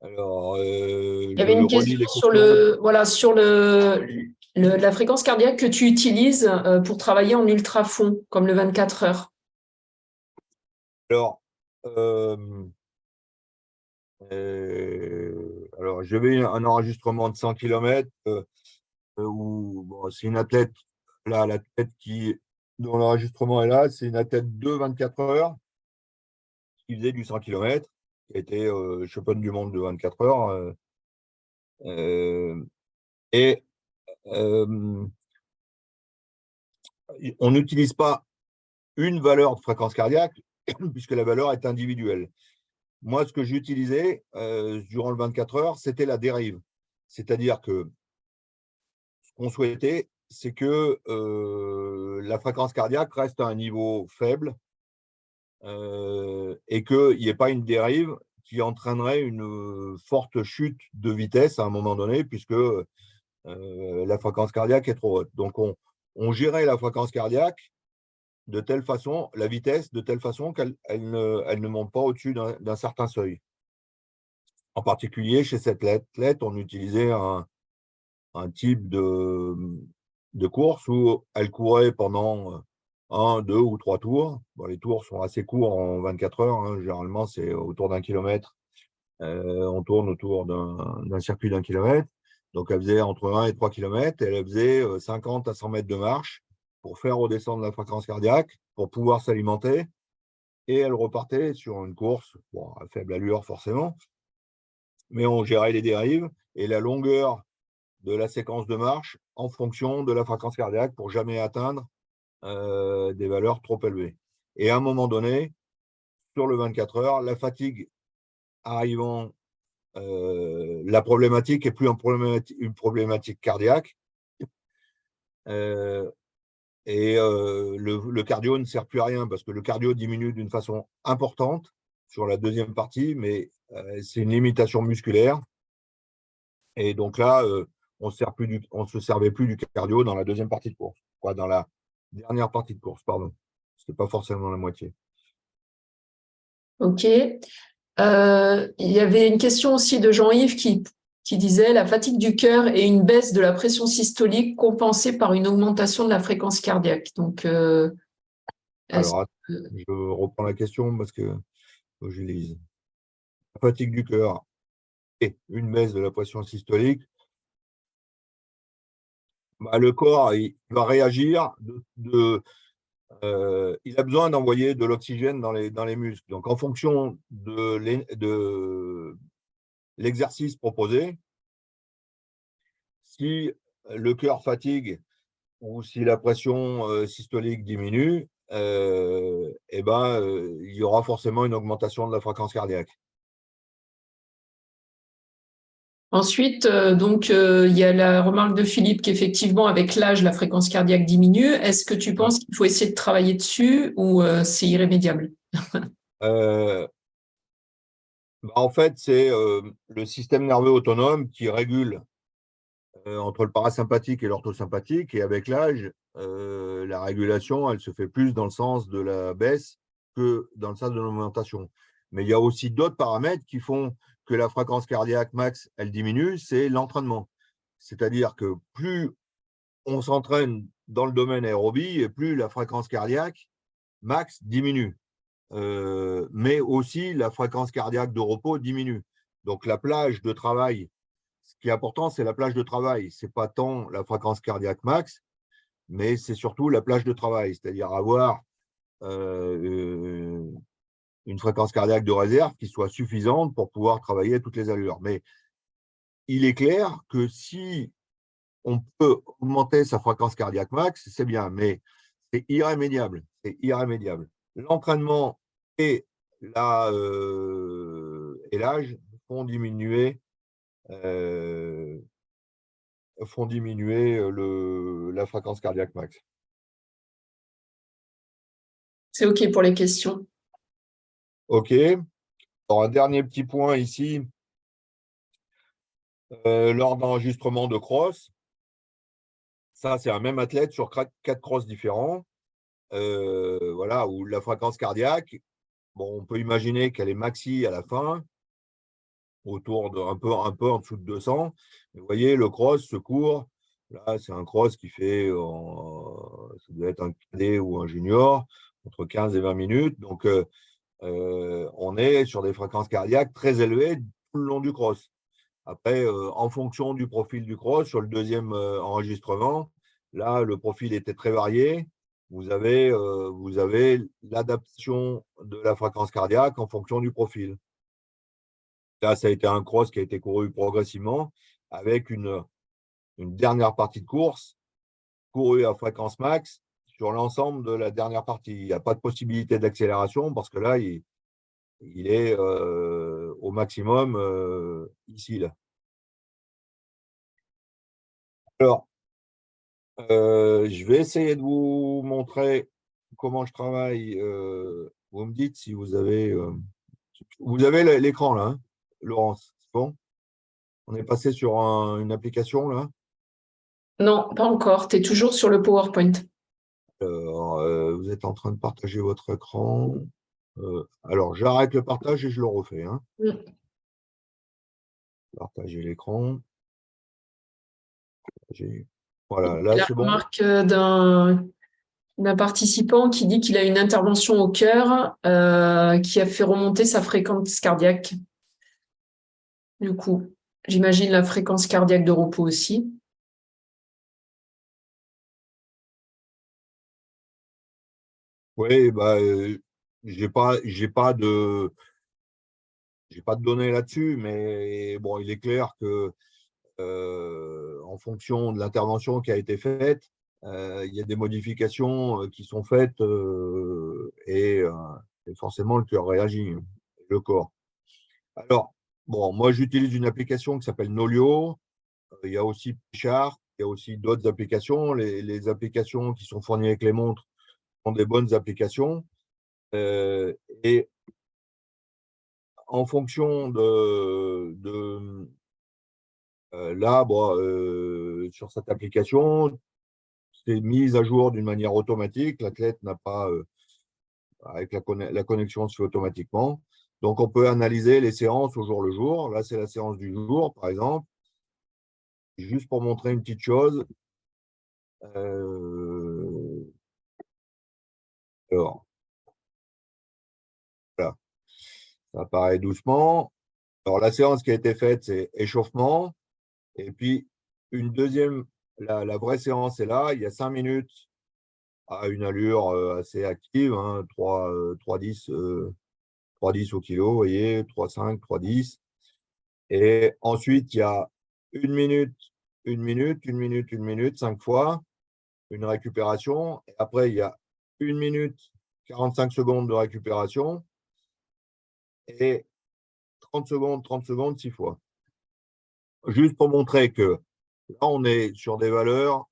Speaker 2: Alors,
Speaker 1: Il y avait une
Speaker 2: relis
Speaker 1: question
Speaker 2: les
Speaker 1: sur
Speaker 2: questions.
Speaker 1: la fréquence cardiaque que tu utilises pour travailler en ultrafond, comme le 24 heures.
Speaker 2: Alors, j'avais un enregistrement de 100 km où bon, c'est une athlète, là, l'athlète dont l'enregistrement est là, c'est une athlète de 24 heures qui faisait du 100 km, qui a été championne du monde de 24 heures. Et on n'utilise pas une valeur de fréquence cardiaque puisque la valeur est individuelle. Moi, ce que j'utilisais durant le 24 heures, c'était la dérive. C'est-à-dire que ce qu'on souhaitait, c'est que la fréquence cardiaque reste à un niveau faible et qu'il n'y ait pas une dérive qui entraînerait une forte chute de vitesse à un moment donné, puisque la fréquence cardiaque est trop haute. Donc, on gérait la fréquence cardiaque de telle façon, la vitesse, de telle façon qu'elle ne monte pas au-dessus d'un certain seuil. En particulier, chez cette athlète, on utilisait un type de course où elle courait pendant 1, 2 ou 3 tours. Bon, les tours sont assez courts en 24 heures, hein. Généralement, c'est autour d'1 kilomètre. On tourne autour d'un circuit d'1 kilomètre. Donc, elle faisait entre 1 et 3 kilomètres. Elle faisait 50 à 100 mètres de marche pour faire redescendre la fréquence cardiaque, pour pouvoir s'alimenter. Et elle repartait sur une course, bon, à faible allure forcément, mais on gérait les dérives et la longueur de la séquence de marche en fonction de la fréquence cardiaque pour jamais atteindre des valeurs trop élevées. Et à un moment donné, sur le 24 heures, la fatigue arrivant, la problématique est plus une problématique cardiaque. Et le cardio ne sert plus à rien parce que le cardio diminue d'une façon importante sur la deuxième partie, mais c'est une limitation musculaire. Et donc là, on ne se servait plus du cardio dans la deuxième partie de course, quoi, dans la dernière partie de course, pardon. Ce n'était pas forcément la moitié.
Speaker 1: OK. Il y avait une question aussi de Jean-Yves qui disait la fatigue du cœur et une baisse de la pression systolique compensée par une augmentation de la fréquence cardiaque. Donc,
Speaker 2: Alors, je reprends la question parce que je lise. La fatigue du cœur et une baisse de la pression systolique. Bah, le corps, il va réagir il a besoin d'envoyer de l'oxygène dans les muscles. Donc, en fonction de l'exercice proposé, si le cœur fatigue ou si la pression systolique diminue, eh ben, il y aura forcément une augmentation de la fréquence cardiaque.
Speaker 1: ensuite, il y a la remarque de Philippe qu'effectivement, avec l'âge, la fréquence cardiaque diminue. Est-ce que tu penses qu'il faut essayer de travailler dessus ou c'est irrémédiable?
Speaker 2: En fait, c'est le système nerveux autonome qui régule entre le parasympathique et l'orthosympathique. Et avec l'âge, la régulation, elle se fait plus dans le sens de la baisse que dans le sens de l'augmentation. Mais il y a aussi d'autres paramètres qui font que la fréquence cardiaque max, elle diminue, c'est l'entraînement. C'est-à-dire que plus on s'entraîne dans le domaine aérobie et plus la fréquence cardiaque max diminue. Mais aussi la fréquence cardiaque de repos diminue. Donc la plage de travail, ce qui est important, c'est la plage de travail. Ce n'est pas tant la fréquence cardiaque max, mais c'est surtout la plage de travail, c'est-à-dire avoir une fréquence cardiaque de réserve qui soit suffisante pour pouvoir travailler à toutes les allures. Mais il est clair que si on peut augmenter sa fréquence cardiaque max, c'est bien, mais c'est irrémédiable. C'est irrémédiable. L'entraînement et l'âge font diminuer, la fréquence cardiaque max.
Speaker 1: C'est OK pour les questions.
Speaker 2: OK. Alors, un dernier petit point ici. Lors d'enregistrement de cross, ça, c'est un même athlète sur 4 crosses différents. Voilà, où la fréquence cardiaque, bon, on peut imaginer qu'elle est maxi à la fin, autour de un peu en dessous de 200. Mais vous voyez, le cross se court. Là, c'est un cross qui fait, ça doit être un cadet ou un junior, entre 15 et 20 minutes. Donc, on est sur des fréquences cardiaques très élevées tout le long du cross. Après, en fonction du profil du cross, sur le deuxième enregistrement, là, le profil était très varié. Vous avez l'adaptation de la fréquence cardiaque en fonction du profil. Là, ça a été un cross qui a été couru progressivement avec une dernière partie de course courue à fréquence max sur l'ensemble de la dernière partie. Il n'y a pas de possibilité d'accélération parce que là, il est au maximum ici, là. Alors, je vais essayer de vous montrer comment je travaille. Vous me dites si vous avez l'écran là, hein, Laurence. C'est bon? On est passé sur une application là.
Speaker 1: Non, pas encore. Tu es toujours sur le PowerPoint.
Speaker 2: Alors, vous êtes en train de partager votre écran. Alors, j'arrête le partage et je le refais, hein. Partager l'écran. Voilà,
Speaker 1: Et
Speaker 2: là
Speaker 1: la
Speaker 2: c'est bon.
Speaker 1: remarque d'un participant qui dit qu'il a une intervention au cœur qui a fait remonter sa fréquence cardiaque. Du coup, j'imagine la fréquence cardiaque de repos aussi.
Speaker 2: Oui, bah, j'ai pas de données là-dessus, mais bon, il est clair que en fonction de l'intervention qui a été faite, il y a des modifications qui sont faites et forcément le cœur réagit, le corps. Alors, bon, moi j'utilise une application qui s'appelle Nolio. Il y a aussi Chart, il y a aussi d'autres applications. Les applications qui sont fournies avec les montres sont des bonnes applications. Euh, et en fonction là, bon, sur cette application, c'est mis à jour d'une manière automatique. L'athlète n'a pas, avec la connexion se fait automatiquement. Donc, on peut analyser les séances au jour le jour. Là, c'est la séance du jour, par exemple. Juste pour montrer une petite chose. Euh, alors, voilà, ça apparaît doucement. Alors, la séance qui a été faite, c'est échauffement. Et puis, une deuxième, la vraie séance est là. Il y a 5 minutes à une allure assez active, hein, 3,10 3,10 au kilo, vous voyez, 3,5, 3,10. Et ensuite, il y a une minute, une minute, une minute, une minute, 5 fois, une récupération. Et après, il y a une minute, 45 secondes de récupération et 30 secondes, 6 fois. Juste pour montrer que là, on est sur des valeurs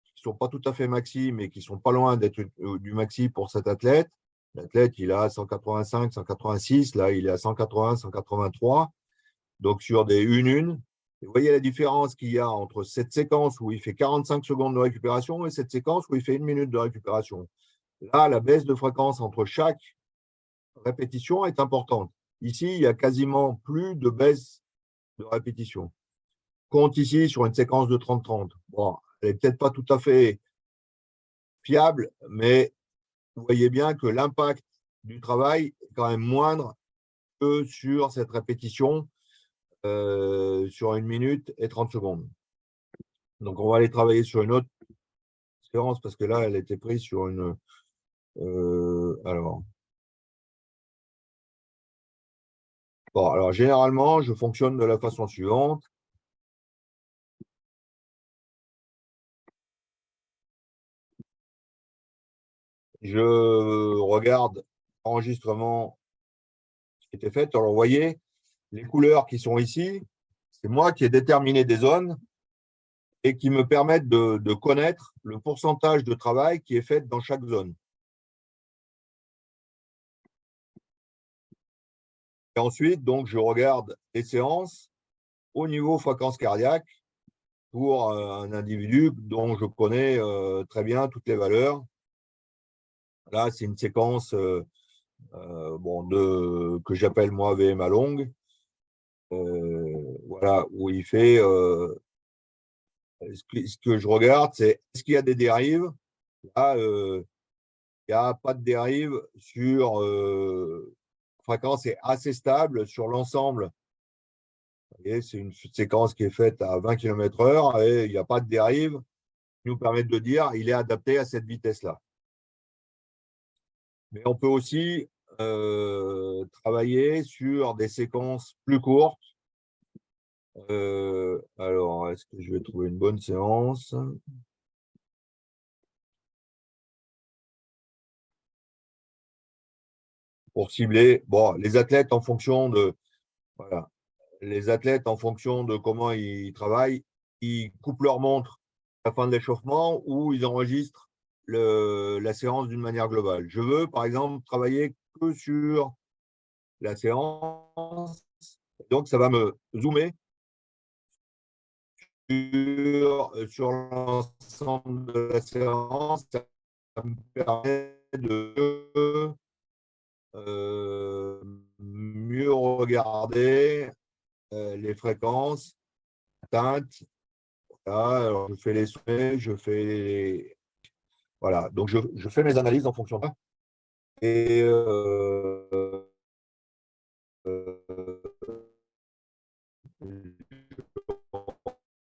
Speaker 2: qui ne sont pas tout à fait maxi, mais qui ne sont pas loin d'être du maxi pour cet athlète. L'athlète, il a 185, 186, là, il est à 180, 183. Donc, sur des 1-1, vous voyez la différence qu'il y a entre cette séquence où il fait 45 secondes de récupération et cette séquence où il fait 1 minute de récupération. Là, la baisse de fréquence entre chaque répétition est importante. Ici, il n'y a quasiment plus de baisse de répétition. Compte ici sur une séquence de 30-30. Bon, elle n'est peut-être pas tout à fait fiable, mais vous voyez bien que l'impact du travail est quand même moindre que sur cette répétition sur 1 minute et 30 secondes. Donc, on va aller travailler sur une autre séance parce que là, elle était prise sur une. Alors. Bon, alors, généralement, je fonctionne de la façon suivante. Je regarde l'enregistrement qui était fait. Alors, vous voyez, les couleurs qui sont ici, c'est moi qui ai déterminé des zones et qui me permettent de connaître le pourcentage de travail qui est fait dans chaque zone. Et ensuite, donc, je regarde les séances au niveau fréquence cardiaque pour un individu dont je connais très bien toutes les valeurs. Là, c'est une séquence bon, que j'appelle moi VMA longue. Voilà, où il fait. Ce que je regarde, c'est est-ce qu'il y a des dérives? Là, il n'y a pas de dérive sur. Fréquence est assez stable sur l'ensemble. C'est une séquence qui est faite à 20 km/h et il n'y a pas de dérive qui nous permettent de dire qu'il est adapté à cette vitesse-là. Mais on peut aussi travailler sur des séquences plus courtes. Alors, est-ce que je vais trouver une bonne séance? Pour cibler, bon, les athlètes en fonction de, voilà, les athlètes en fonction de comment ils travaillent, ils coupent leur montre à la fin de l'échauffement ou ils enregistrent la séance d'une manière globale. Je veux, par exemple, travailler que sur la séance. Donc, ça va me zoomer sur l'ensemble de la séance. Ça me permet de mieux regarder les fréquences atteintes Là, alors, je fais les sommets, voilà, donc je fais mes analyses en fonction de ça. Et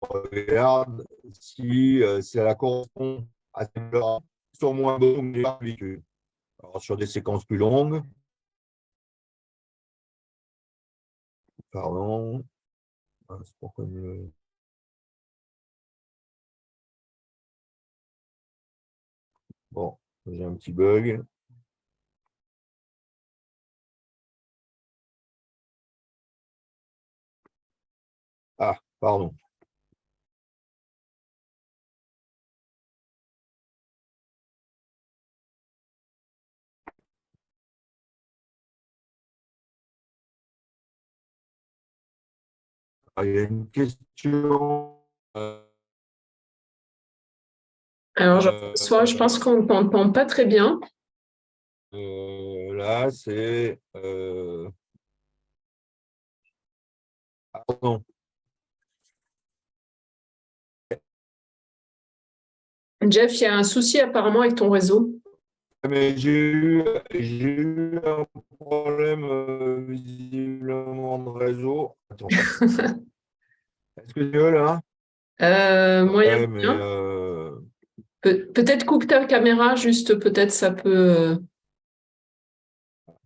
Speaker 2: regarde si ça correspond à cette valeur sur moins bon ou d'habitude. Alors, sur des séquences plus longues, pardon, c'est pourquoi bon, j'ai un petit bug. Ah, pardon. Ah, il y a une question.
Speaker 1: Alors, Jean-François, je pense
Speaker 2: Euh,
Speaker 1: qu'on ne t'entend pas très bien.
Speaker 2: là, c'est. Pardon.
Speaker 1: Jeff, il y a un souci apparemment avec ton réseau.
Speaker 2: Mais j'ai eu un problème visiblement de réseau. Attends, est-ce que tu veux là?
Speaker 1: Moyen,
Speaker 2: Ouais, mais
Speaker 1: moyen. Peut-être coupe ta caméra, juste peut-être ça peut.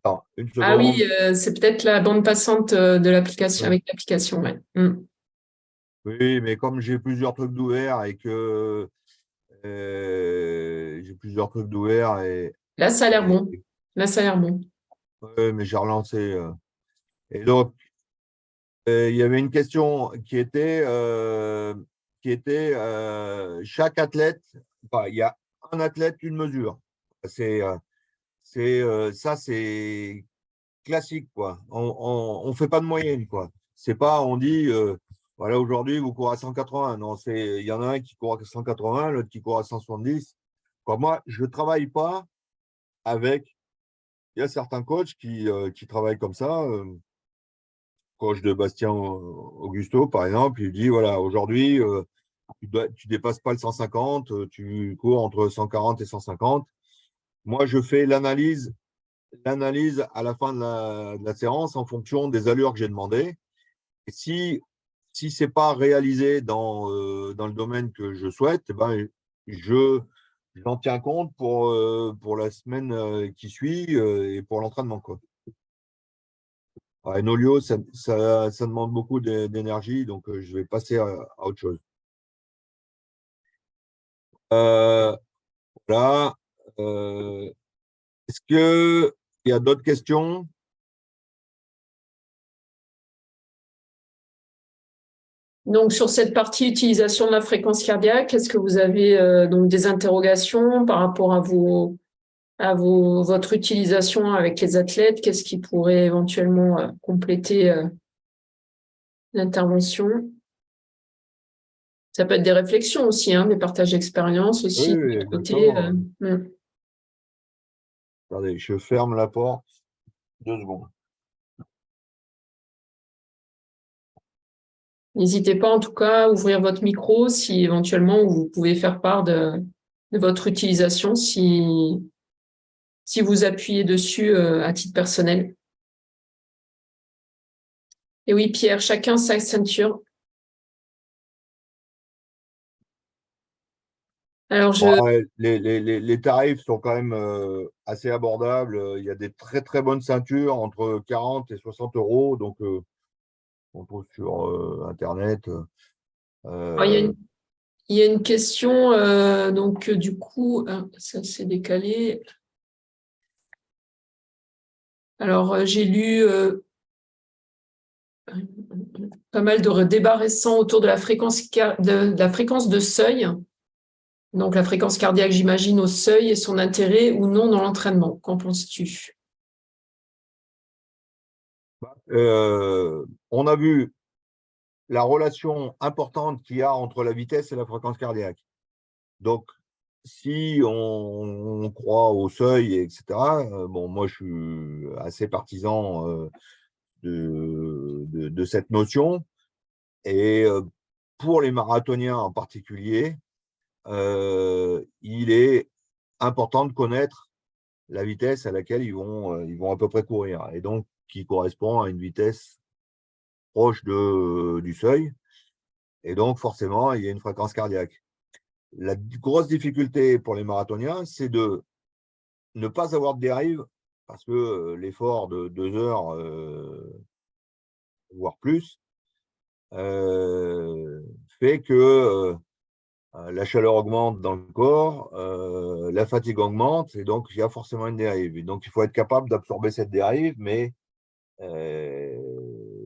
Speaker 2: attends, une
Speaker 1: Ah oui,
Speaker 2: seconde.
Speaker 1: c'est peut-être la bande passante de l'application
Speaker 2: Oui,
Speaker 1: avec l'application, ouais. Mm.
Speaker 2: oui, mais comme j'ai plusieurs trucs d'ouvert et que j'ai plusieurs trucs d'ouvert
Speaker 1: Là, ça a l'air
Speaker 2: et-
Speaker 1: bon. Là, ça a l'air bon.
Speaker 2: ouais, mais j'ai relancé. Et donc, il y avait une question qui était chaque athlète, enfin, il y a un athlète, une mesure. Ça, c'est classique, quoi. On fait pas de moyenne, quoi. C'est pas, on dit, voilà, aujourd'hui, vous courez à 180. Non, il y en a un qui court à 180, l'autre qui court à 170. Quoi, moi, je travaille pas avec. Il y a certains coachs qui travaillent comme ça. Coach de Bastien Augusto, par exemple, il dit voilà, aujourd'hui, tu dépasses pas le 150, tu cours entre 140 et 150. Moi, je fais l'analyse à la fin de la séance en fonction des allures que j'ai demandées. Et si ce n'est pas réalisé dans le domaine que je souhaite, eh ben, je, j'en tiens compte pour la semaine qui suit et pour l'entraînement, quoi. Ouais, Nolio, ça demande beaucoup d'énergie, donc je vais passer à autre chose. Euh, là, est-ce qu'il y a d'autres questions?
Speaker 1: Donc, sur cette partie utilisation de la fréquence cardiaque, est-ce que vous avez donc des interrogations par rapport votre utilisation avec les athlètes? Qu'est-ce qui pourrait éventuellement compléter l'intervention? Ça peut être des réflexions aussi, hein, des partages d'expériences
Speaker 2: Oui,
Speaker 1: aussi de
Speaker 2: oui,
Speaker 1: votre côté.
Speaker 2: exactement.
Speaker 1: Hmm.
Speaker 2: Attendez, je ferme la porte. 2 secondes.
Speaker 1: N'hésitez pas en tout cas à ouvrir votre micro si éventuellement vous pouvez faire part de votre utilisation si vous appuyez dessus à titre personnel. Et oui, Pierre, chacun sa ceinture. Alors,
Speaker 2: Bon, ouais, les tarifs sont quand même assez abordables. Il y a des très très bonnes ceintures entre 40 et 60 euros. Donc, on trouve sur Internet.
Speaker 1: il y a
Speaker 2: Euh,
Speaker 1: il y a une question, donc du coup, ça s'est décalé. Alors, j'ai lu pas mal de débats récents autour de la fréquence de seuil. Donc, la fréquence cardiaque, j'imagine, au seuil et son intérêt ou non dans l'entraînement. Qu'en penses-tu?
Speaker 2: on a vu la relation importante qu'il y a entre la vitesse et la fréquence cardiaque. Donc, si on croit au seuil, etc., bon, moi, je suis assez partisan de cette notion. Et pour les marathoniens en particulier, il est important de connaître la vitesse à laquelle ils vont à peu près courir, et donc qui correspond à une vitesse proche du seuil, et donc forcément, il y a une fréquence cardiaque. La grosse difficulté pour les marathoniens, c'est de ne pas avoir de dérive, parce que l'effort de 2 heures, voire plus, fait que la chaleur augmente dans le corps, la fatigue augmente, et donc il y a forcément une dérive. Et donc il faut être capable d'absorber cette dérive, mais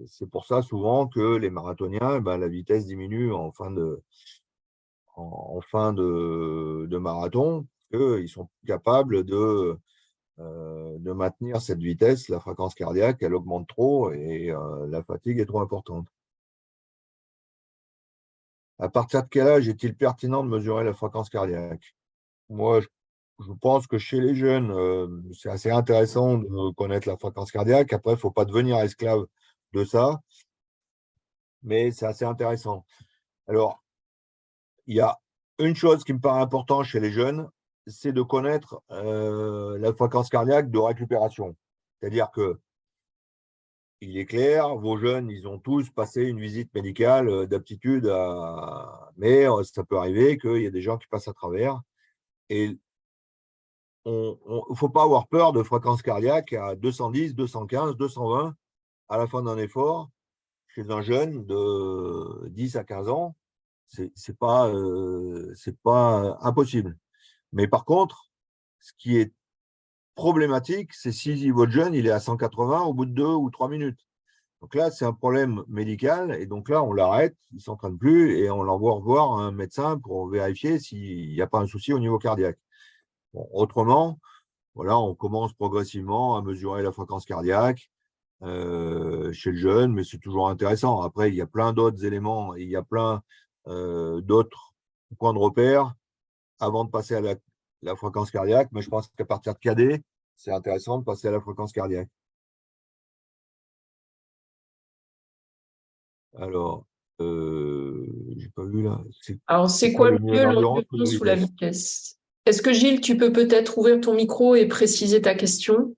Speaker 2: c'est pour ça souvent que les marathoniens, la vitesse diminue en fin de marathon, parce qu'ils sont capables de maintenir cette vitesse. La fréquence cardiaque, elle augmente trop, et la fatigue est trop importante. À partir de quel âge est-il pertinent de mesurer la fréquence cardiaque? Moi, je pense que chez les jeunes, c'est assez intéressant de connaître la fréquence cardiaque. Après, il ne faut pas devenir esclave de ça, mais c'est assez intéressant. Alors, il y a une chose qui me paraît importante chez les jeunes, c'est de connaître la fréquence cardiaque de récupération. C'est-à-dire que il est clair, vos jeunes, ils ont tous passé une visite médicale d'aptitude, mais ça peut arriver qu'il y ait des gens qui passent à travers. Et il ne faut pas avoir peur de fréquence cardiaque à 210, 215, 220 à la fin d'un effort chez un jeune de 10 à 15 ans. C'est pas impossible. Mais par contre, ce qui est problématique, c'est si votre jeune il est à 180 au bout de 2 ou 3 minutes. Donc là, c'est un problème médical, et donc là, on l'arrête, il ne s'entraîne plus, et on l'envoie revoir un médecin pour vérifier s'il n'y a pas un souci au niveau cardiaque. Bon, autrement, voilà, on commence progressivement à mesurer la fréquence cardiaque chez le jeune, mais c'est toujours intéressant. Après, il y a plein d'autres éléments, et il y a plein d'autres points de repère avant de passer à la fréquence cardiaque, mais je pense qu'à partir de cadet, c'est intéressant de passer à la fréquence cardiaque. Alors, j'ai pas vu là.
Speaker 1: Alors, c'est quoi le mieux,
Speaker 2: l'endurance ou la
Speaker 1: l'endurance ou la
Speaker 2: vitesse?
Speaker 1: vitesse? Est-ce que Gilles, tu peux peut-être ouvrir ton micro et préciser ta question?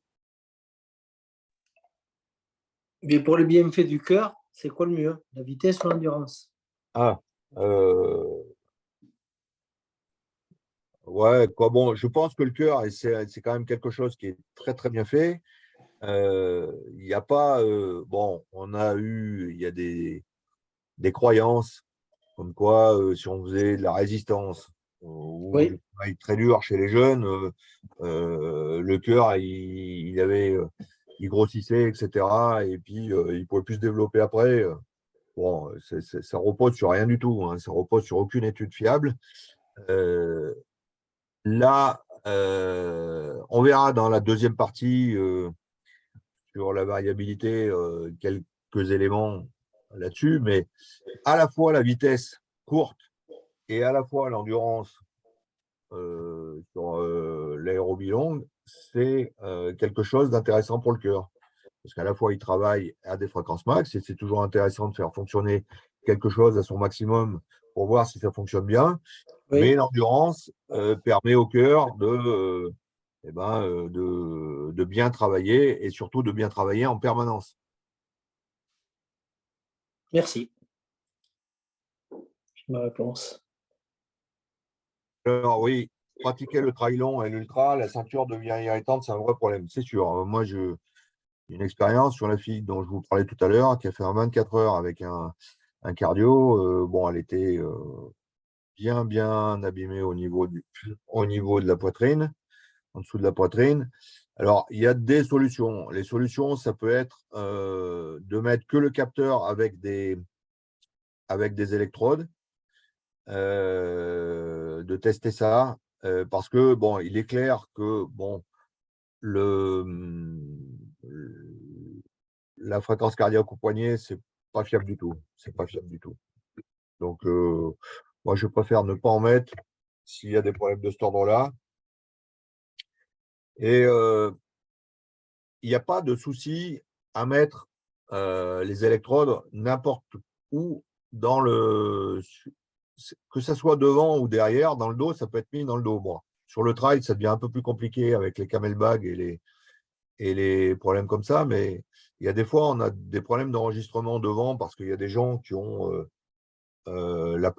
Speaker 3: Mais pour le bienfait du cœur, c'est quoi le mieux, la vitesse ou l'endurance?
Speaker 2: Ah, ouais, quoi, bon, je pense que le cœur, et c'est quand même quelque chose qui est très très bien fait. Il n'y a pas, bon, il y a des croyances comme quoi, si on faisait de la résistance ou
Speaker 3: Oui,
Speaker 2: du travail très dur chez les jeunes, le cœur, il grossissait, etc. Et puis, il ne pouvait plus se développer après. Bon, ça repose sur rien du tout, hein, ça repose sur aucune étude fiable. Euh, Là, on verra dans la deuxième partie sur la variabilité quelques éléments là-dessus, mais à la fois la vitesse courte et à la fois l'endurance sur l'aérobie longue, c'est quelque chose d'intéressant pour le cœur. Parce qu'à la fois, il travaille à des fréquences max, et c'est toujours intéressant de faire fonctionner quelque chose à son maximum pour voir si ça fonctionne bien.
Speaker 3: oui,
Speaker 2: Mais l'endurance permet au cœur de bien travailler, et surtout de bien travailler en permanence.
Speaker 3: merci. C'est ma réponse.
Speaker 2: Alors oui, pratiquer le trail long et l'ultra, la ceinture devient irritante, c'est un vrai problème, c'est sûr. Moi, j'ai une expérience sur la fille dont je vous parlais tout à l'heure, qui a fait un 24 heures avec un cardio. Bon, elle était bien abîmée au niveau de la poitrine, en dessous de la poitrine. Alors, il y a des solutions. Les solutions, ça peut être de mettre que le capteur avec des électrodes, de tester ça, parce que, bon, il est clair que, bon, la fréquence cardiaque au poignet, c'est pas fiable du tout. C'est pas fiable du tout. Donc, moi, je préfère ne pas en mettre s'il y a des problèmes de cet ordre-là. Et il n'y a pas de souci à mettre les électrodes n'importe où que ça soit devant ou derrière, dans le dos, ça peut être mis dans le dos. Bon, sur le trail, ça devient un peu plus compliqué avec les camelbags et les problèmes comme ça, mais il y a des fois, on a des problèmes d'enregistrement devant parce qu'il y a des gens qui ont la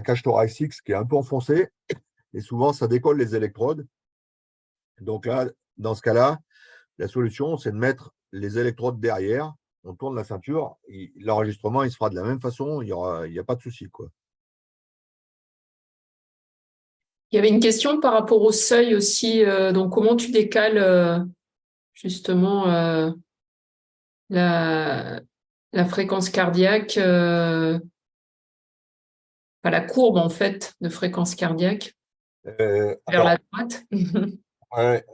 Speaker 2: cage thoracique qui est un peu enfoncée et souvent, ça décolle les électrodes. Donc là, dans ce cas-là, la solution, c'est de mettre les électrodes derrière. On tourne la ceinture, l'enregistrement, il se fera de la même façon, il n'y a pas de souci, quoi.
Speaker 1: Il y avait une question par rapport au seuil aussi. Donc, comment tu décales justement la fréquence cardiaque, la courbe en fait de fréquence cardiaque vers la droite?
Speaker 2: Ouais,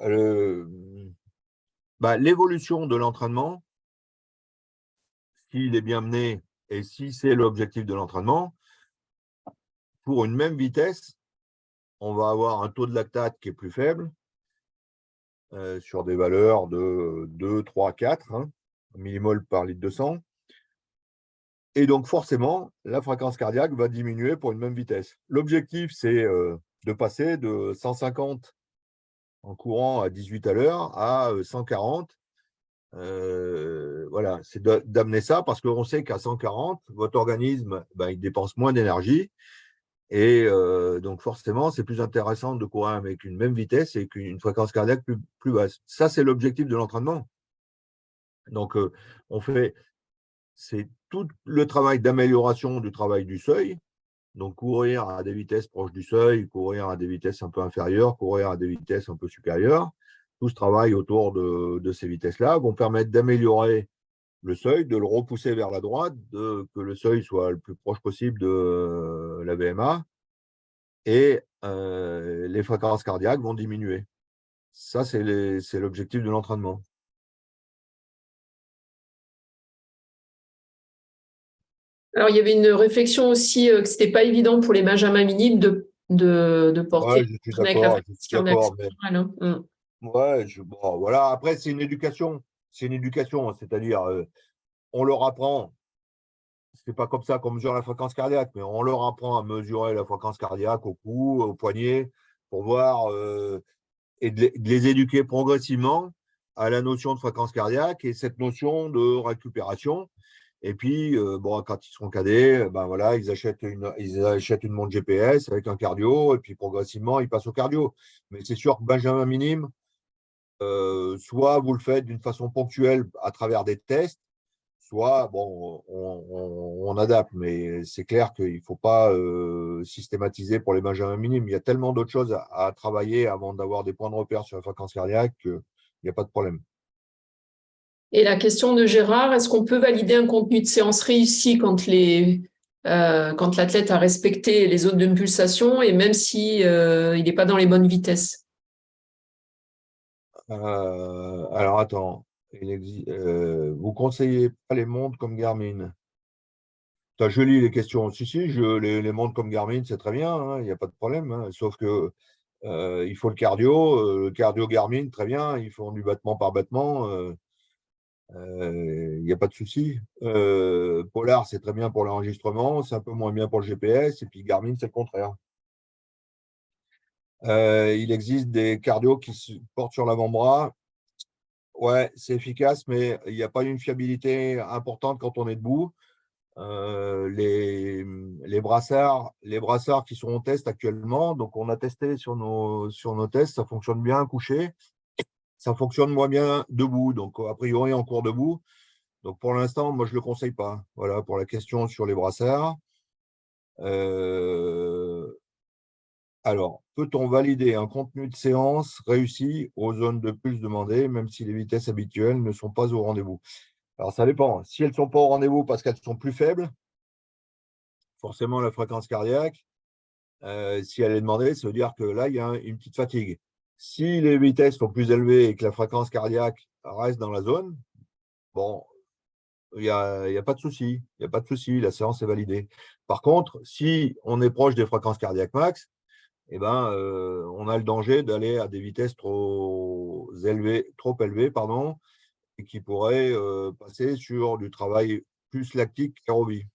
Speaker 2: l'évolution de l'entraînement, s'il est bien mené et si c'est l'objectif de l'entraînement, pour une même vitesse, on va avoir un taux de lactate qui est plus faible, sur des valeurs de 2, 3, 4 millimoles par litre de sang. Et donc, forcément, la fréquence cardiaque va diminuer pour une même vitesse. L'objectif, c'est de passer de 150 en courant à 18 à l'heure à 140. Voilà, c'est d'amener ça parce qu'on sait qu'à 140, votre organisme, il dépense moins d'énergie. Et donc, forcément, c'est plus intéressant de courir avec une même vitesse et qu'une fréquence cardiaque plus basse. Ça, c'est l'objectif de l'entraînement. Donc, c'est tout le travail d'amélioration du travail du seuil. Donc, courir à des vitesses proches du seuil, courir à des vitesses un peu inférieures, courir à des vitesses un peu supérieures. Tout ce travail autour de ces vitesses-là vont permettre d'améliorer le seuil, de le repousser vers la droite, que le seuil soit le plus proche possible de la VMA. Et les fréquences cardiaques vont diminuer. Ça, c'est l'objectif de l'entraînement.
Speaker 1: Alors, il y avait une réflexion aussi que ce n'était pas évident pour les benjamins minimes de porter
Speaker 2: Ouais, je suis
Speaker 1: avec la
Speaker 2: d'accord,
Speaker 1: fréquence cardiaque.
Speaker 2: mais
Speaker 1: Hein.
Speaker 2: ouais, bon, voilà. Après, c'est une éducation. C'est une éducation, c'est-à-dire, on leur apprend. C'est pas comme ça qu'on mesure la fréquence cardiaque, mais on leur apprend à mesurer la fréquence cardiaque au cou, au poignet, pour voir et de les éduquer progressivement à la notion de fréquence cardiaque et cette notion de récupération. Et puis, quand ils seront cadets, voilà, ils achètent une montre GPS avec un cardio, et puis progressivement, ils passent au cardio. Mais c'est sûr que Benjamin Minime, soit vous le faites d'une façon ponctuelle à travers des tests, soit on adapte. Mais c'est clair qu'il ne faut pas systématiser pour les Benjamin Minimes. Il y a tellement d'autres choses à travailler avant d'avoir des points de repère sur la fréquence cardiaque qu'il n'y a pas de problème.
Speaker 1: Et la question de Gérard, est-ce qu'on peut valider un contenu de séance réussi quand l'athlète a respecté les zones de pulsation et même si il n'est pas dans les bonnes vitesses?
Speaker 2: Alors attends, vous conseillez pas les montres comme Garmin? Je lis les questions. Si, les montres comme Garmin, c'est très bien, il n'y a pas de problème. Sauf que il faut le cardio Garmin, très bien, ils font du battement par battement. Il n'y a pas de souci. Polar, c'est très bien pour l'enregistrement, c'est un peu moins bien pour le GPS, et puis Garmin, c'est le contraire. Il existe des cardios qui se portent sur l'avant-bras. Ouais, c'est efficace, mais il n'y a pas une fiabilité importante quand on est debout. Les brassards qui sont en test actuellement, donc on a testé sur nos tests, ça fonctionne bien couché, ça fonctionne moins bien debout, donc a priori en cours debout. Donc pour l'instant, moi je ne le conseille pas. Voilà pour la question sur les brassards. Alors, peut-on valider un contenu de séance réussi aux zones de pulse demandées, même si les vitesses habituelles ne sont pas au rendez-vous? Alors, ça dépend. Si elles ne sont pas au rendez-vous parce qu'elles sont plus faibles, forcément la fréquence cardiaque, si elle est demandée, ça veut dire que là, il y a une petite fatigue. Si les vitesses sont plus élevées et que la fréquence cardiaque reste dans la zone, bon, il n'y a pas de souci. Il n'y a pas de souci, la séance est validée. Par contre, si on est proche des fréquences cardiaques max, on a le danger d'aller à des vitesses trop élevées, et qui pourraient passer sur du travail plus lactique qu'aérobie.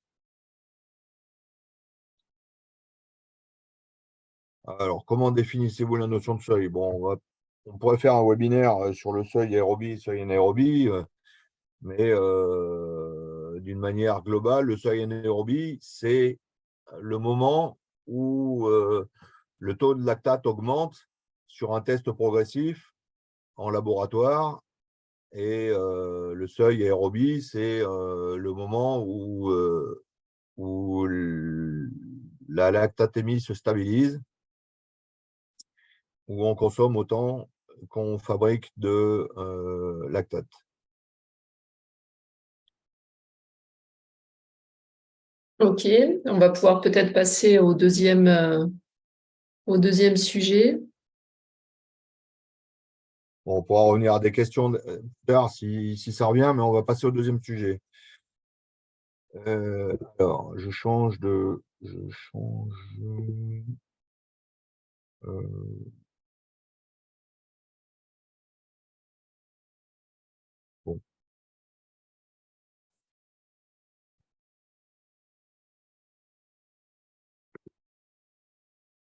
Speaker 2: Alors, comment définissez-vous la notion de seuil? Bon, on pourrait faire un webinaire sur le seuil aérobie, seuil anaérobie, mais d'une manière globale, le seuil anaérobie, c'est le moment où le taux de lactate augmente sur un test progressif en laboratoire. Et le seuil aérobie, c'est le moment où la lactatémie se stabilise, où on consomme autant qu'on fabrique de lactate.
Speaker 1: Ok, on va pouvoir peut-être passer au deuxième sujet.
Speaker 2: Bon, on pourra revenir à des questions plus tard si ça revient, mais on va passer au deuxième sujet. Alors, je change de... Bon.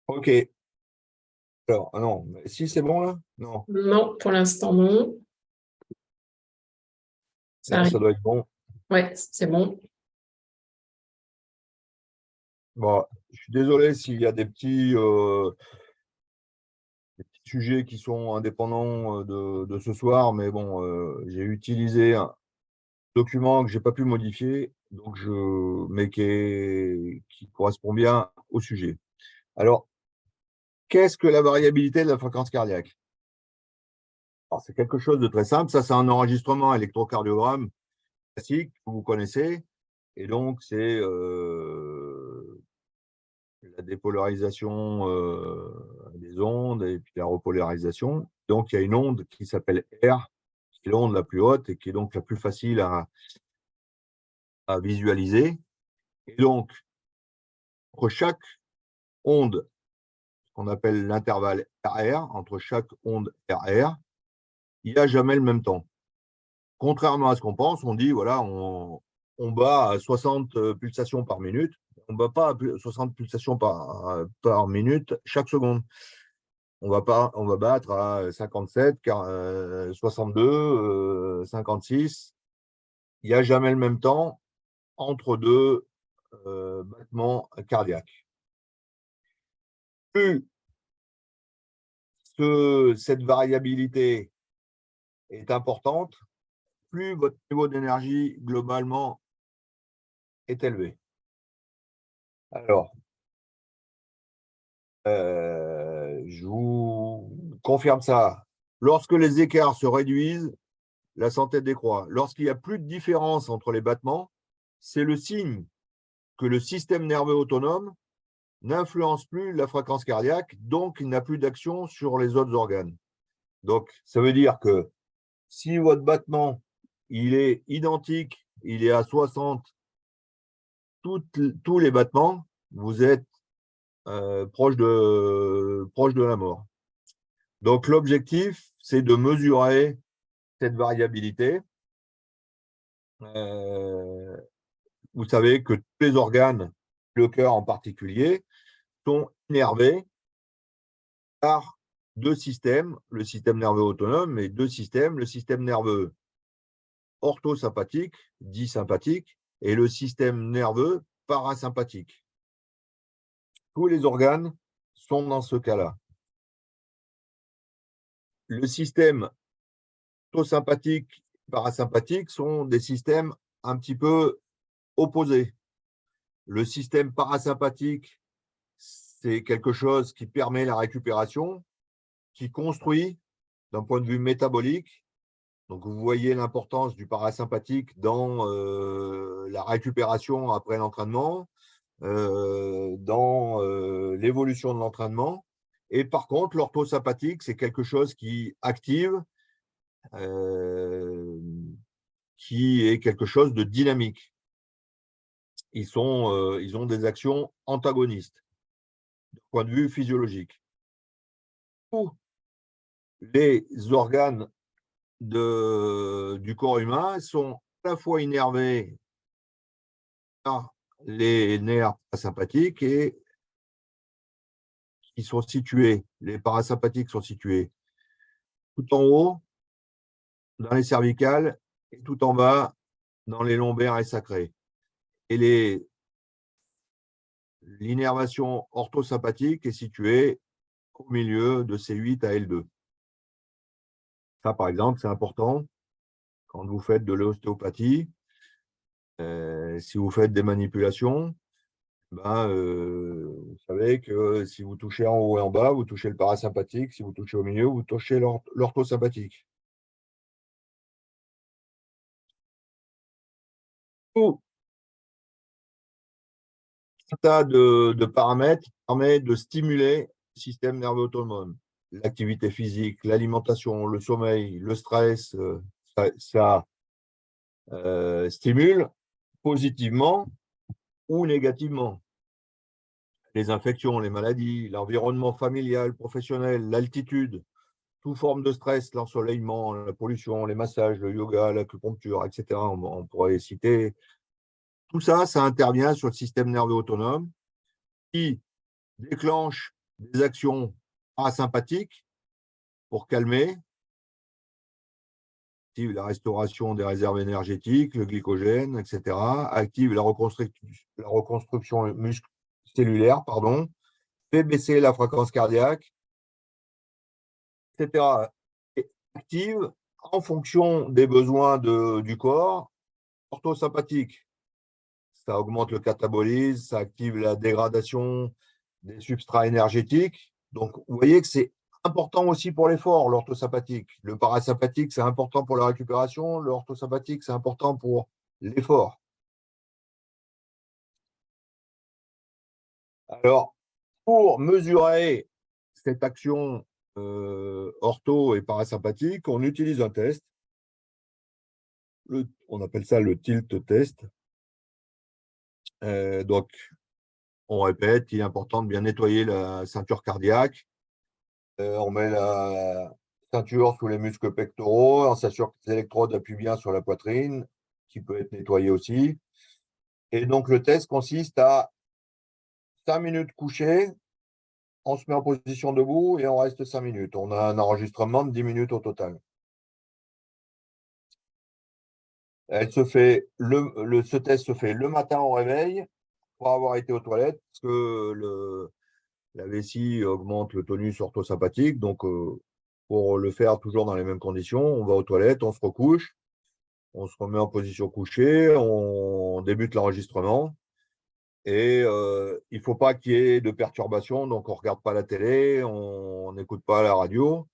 Speaker 2: Ok. Alors, ah non, si c'est bon là? Non,
Speaker 1: Non, pour l'instant, non. Ça
Speaker 2: non,
Speaker 1: arrive.
Speaker 2: ça doit être bon.
Speaker 1: Ouais, c'est bon.
Speaker 2: Bon, je suis désolé s'il y a des petits sujets qui sont indépendants de ce soir, mais bon, j'ai utilisé un document que je n'ai pas pu modifier, donc mais qui correspond bien au sujet. Alors, qu'est-ce que la variabilité de la fréquence cardiaque? Alors, c'est quelque chose de très simple. Ça, c'est un enregistrement électrocardiogramme classique que vous connaissez. Et donc, c'est la dépolarisation des ondes et puis la repolarisation. Donc, il y a une onde qui s'appelle R, qui est l'onde la plus haute et qui est donc la plus facile à visualiser. Et donc, entre chaque onde, qu'on appelle l'intervalle RR, entre chaque onde RR, il n'y a jamais le même temps. Contrairement à ce qu'on pense, on dit, voilà, on bat à 60 pulsations par minute. On ne bat pas à 60 pulsations par minute chaque seconde. On va battre à 57, 62, 56. Il n'y a jamais le même temps entre deux battements cardiaques. Plus cette variabilité est importante, plus votre niveau d'énergie globalement est élevé. Alors, je vous confirme ça. Lorsque les écarts se réduisent, la santé décroît. Lorsqu'il n'y a plus de différence entre les battements, c'est le signe que le système nerveux autonome n'influence plus la fréquence cardiaque, donc il n'a plus d'action sur les autres organes. Donc, ça veut dire que si votre battement, il est identique, il est à 60, tous les battements, vous êtes proche de la mort. Donc, l'objectif, c'est de mesurer cette variabilité. Vous savez que tous les organes, le cœur en particulier, sont innervés par deux systèmes, le système nerveux autonome et deux systèmes, le système nerveux orthosympathique, dit sympathique, et le système nerveux parasympathique. Tous les organes sont dans ce cas-là. Le système orthosympathique et parasympathique sont des systèmes un petit peu opposés. Le système parasympathique, c'est quelque chose qui permet la récupération, qui construit d'un point de vue métabolique. Donc, vous voyez l'importance du parasympathique dans la récupération après l'entraînement, dans l'évolution de l'entraînement. Et par contre, l'orthosympathique, c'est quelque chose qui active, qui est quelque chose de dynamique. Ils ont des actions antagonistes, du point de vue physiologique. Tous les organes du corps humain sont à la fois innervés par les nerfs sympathiques et qui sont situés, les parasympathiques sont situés tout en haut, dans les cervicales, et tout en bas, dans les lombaires et sacrés. Et l'innervation orthosympathique est située au milieu de C8 à L2. Ça, par exemple, c'est important quand vous faites de l'ostéopathie. Si vous faites des manipulations, vous savez que si vous touchez en haut et en bas, vous touchez le parasympathique. Si vous touchez au milieu, vous touchez l'orthosympathique. Tout un tas de paramètres permet de stimuler le système nerveux autonome. L'activité physique, l'alimentation, le sommeil, le stress, ça stimule positivement ou négativement. Les infections, les maladies, l'environnement familial, professionnel, l'altitude, toute forme de stress, l'ensoleillement, la pollution, les massages, le yoga, l'acupuncture, etc. On pourrait les citer. Tout ça, ça intervient sur le système nerveux autonome qui déclenche des actions parasympathiques pour calmer, active la restauration des réserves énergétiques, le glycogène, etc. Active la reconstruction cellulaire, fait baisser la fréquence cardiaque, etc. Et active en fonction des besoins du corps, orthosympathique. Ça augmente le catabolisme, ça active la dégradation des substrats énergétiques. Donc, vous voyez que c'est important aussi pour l'effort, l'orthosympathique. Le parasympathique, c'est important pour la récupération. L'orthosympathique, c'est important pour l'effort. Alors, pour mesurer cette action ortho et parasympathique, on utilise un test. On appelle ça le tilt test. Donc, on répète, il est important de bien nettoyer la ceinture cardiaque. On met la ceinture sous les muscles pectoraux, on s'assure que les électrodes appuient bien sur la poitrine, qui peut être nettoyée aussi. Et donc, le test consiste à 5 minutes couchées, on se met en position debout et on reste 5 minutes. On a un enregistrement de 10 minutes au total. Ce test se fait le matin au réveil, pour avoir été aux toilettes, parce que la vessie augmente le tonus orthosympathique. Donc, pour le faire toujours dans les mêmes conditions, on va aux toilettes, on se recouche, on se remet en position couchée, on débute l'enregistrement. Et il ne faut pas qu'il y ait de perturbations, donc on ne regarde pas la télé, on n'écoute pas la radio.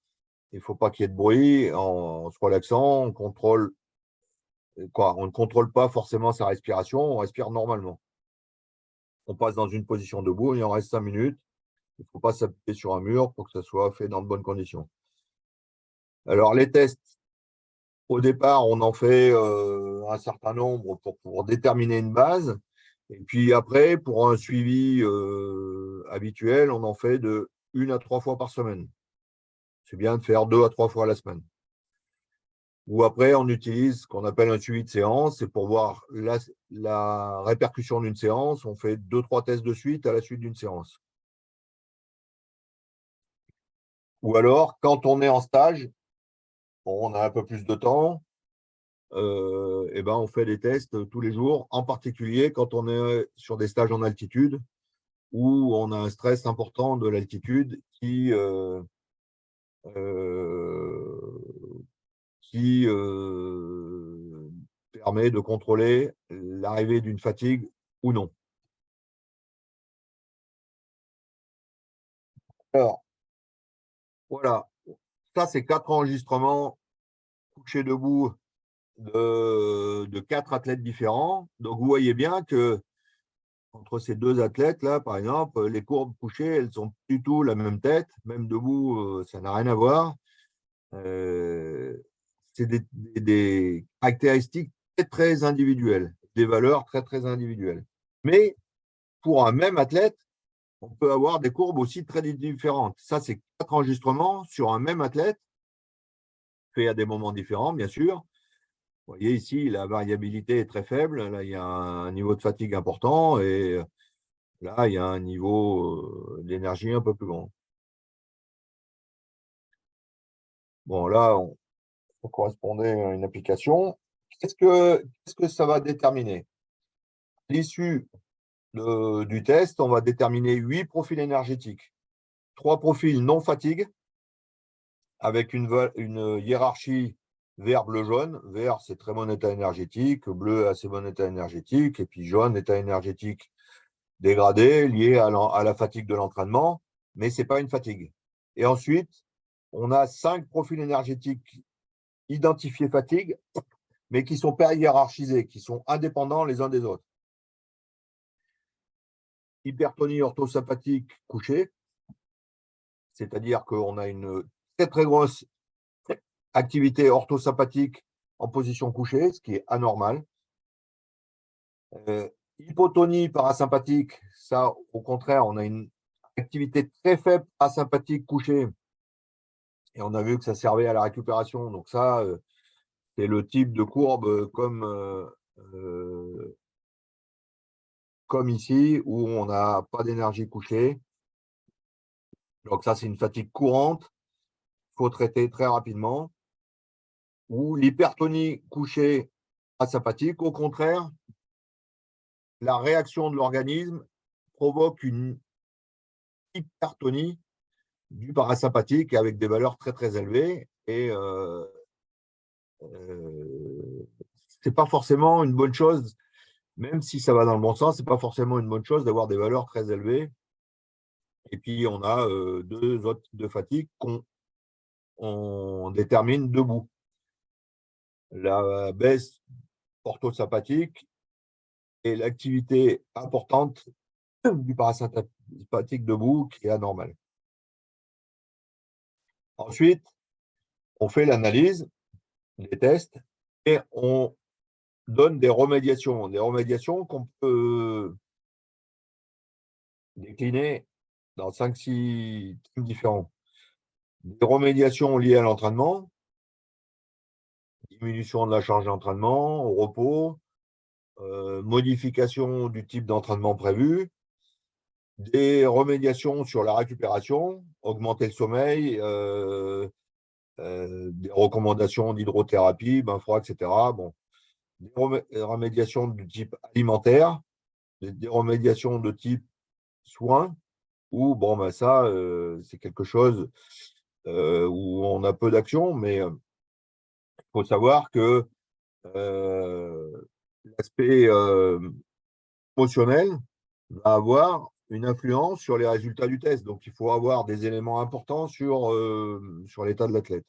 Speaker 2: Il ne faut pas qu'il y ait de bruit, en se relaxant, on ne contrôle pas forcément sa respiration, on respire normalement. On passe dans une position debout, il en reste 5 minutes. Il ne faut pas s'appuyer sur un mur pour que ça soit fait dans de bonnes conditions. Alors, les tests, au départ, on en fait un certain nombre pour déterminer une base. Et puis après, pour un suivi habituel, on en fait de 1 à 3 fois par semaine. C'est bien de faire 2 à 3 fois à la semaine. Ou après, on utilise ce qu'on appelle un suivi de séance. C'est pour voir la répercussion d'une séance. On fait 2-3 tests de suite à la suite d'une séance. Ou alors, quand on est en stage, on a un peu plus de temps, on fait des tests tous les jours, en particulier quand on est sur des stages en altitude, où on a un stress important de l'altitude qui permet de contrôler l'arrivée d'une fatigue ou non. Alors, voilà, ça c'est 4 enregistrements couchés debout de 4 athlètes différents. Donc, vous voyez bien que entre ces 2 athlètes-là, par exemple, les courbes couchées, elles sont du tout la même tête. Même debout, ça n'a rien à voir. C'est des caractéristiques très, très individuelles, des valeurs très, très individuelles. Mais pour un même athlète, on peut avoir des courbes aussi très différentes. Ça, c'est 4 enregistrements sur un même athlète, fait à des moments différents, bien sûr. Vous voyez ici, la variabilité est très faible. Là, il y a un niveau de fatigue important et là, il y a un niveau d'énergie un peu plus grand. Bon, là, on correspondait à une application. Qu'est-ce que ça va déterminer? À l'issue du test, on va déterminer 8 profils énergétiques. 3 profils non fatigue, avec une hiérarchie vert, bleu, jaune. Vert, c'est très bon état énergétique. Bleu, assez bon état énergétique. Et puis jaune, état énergétique dégradé, lié à la fatigue de l'entraînement. Mais ce n'est pas une fatigue. Et ensuite, on a 5 profils énergétiques identifiés fatigue, mais qui sont pas hiérarchisés, qui sont indépendants les uns des autres. Hypertonie orthosympathique couchée, c'est-à-dire qu'on a une très très grosse activité orthosympathique en position couchée, ce qui est anormal. Hypotonie parasympathique, ça au contraire, on a une activité très faible parasympathique couchée, et on a vu que ça servait à la récupération. Donc ça, c'est le type de courbe comme ici, où on n'a pas d'énergie couchée. Donc ça, c'est une fatigue courante, il faut traiter très rapidement. Ou l'hypertonie couchée asympathique, au contraire, la réaction de l'organisme provoque une hypertonie du parasympathique avec des valeurs très très élevées. Et c'est pas forcément une bonne chose, même si ça va dans le bon sens, c'est pas forcément une bonne chose d'avoir des valeurs très élevées. Et puis on a deux autres types de fatigue qu'on détermine debout. La baisse orthosympathique et l'activité importante du parasympathique debout qui est anormale. Ensuite, on fait l'analyse des tests et on donne des remédiations qu'on peut décliner dans 5-6 thèmes différents. Des remédiations liées à l'entraînement, diminution de la charge d'entraînement, au repos, modification du type d'entraînement prévu, des remédiations sur la récupération, augmenter le sommeil, des recommandations d'hydrothérapie, bain froid, etc. Bon, des remédiations du type alimentaire, des remédiations de type soins, où bon, ben ça, c'est quelque chose où on a peu d'action, mais il faut savoir que l'aspect émotionnel va avoir une influence sur les résultats du test. Donc, il faut avoir des éléments importants sur l'état de l'athlète.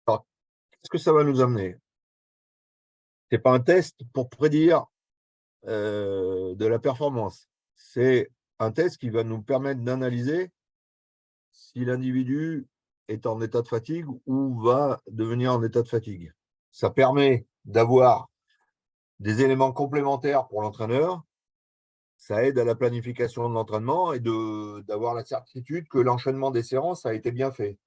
Speaker 2: Alors, qu'est-ce que ça va nous amener? Ce n'est pas un test pour prédire de la performance. C'est un test qui va nous permettre d'analyser si l'individu est en état de fatigue ou va devenir en état de fatigue. Ça permet d'avoir des éléments complémentaires pour l'entraîneur. Ça aide à la planification de l'entraînement et d'avoir la certitude que l'enchaînement des séances a été bien fait.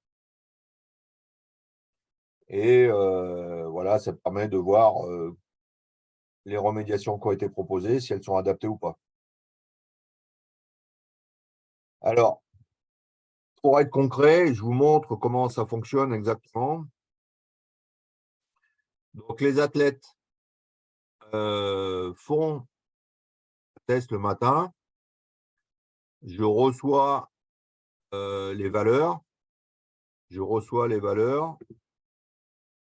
Speaker 2: Et voilà, ça permet de voir les remédiations qui ont été proposées, si elles sont adaptées ou pas. Alors, pour être concret, je vous montre comment ça fonctionne exactement. Donc, les athlètes font le test le matin. Je reçois les valeurs.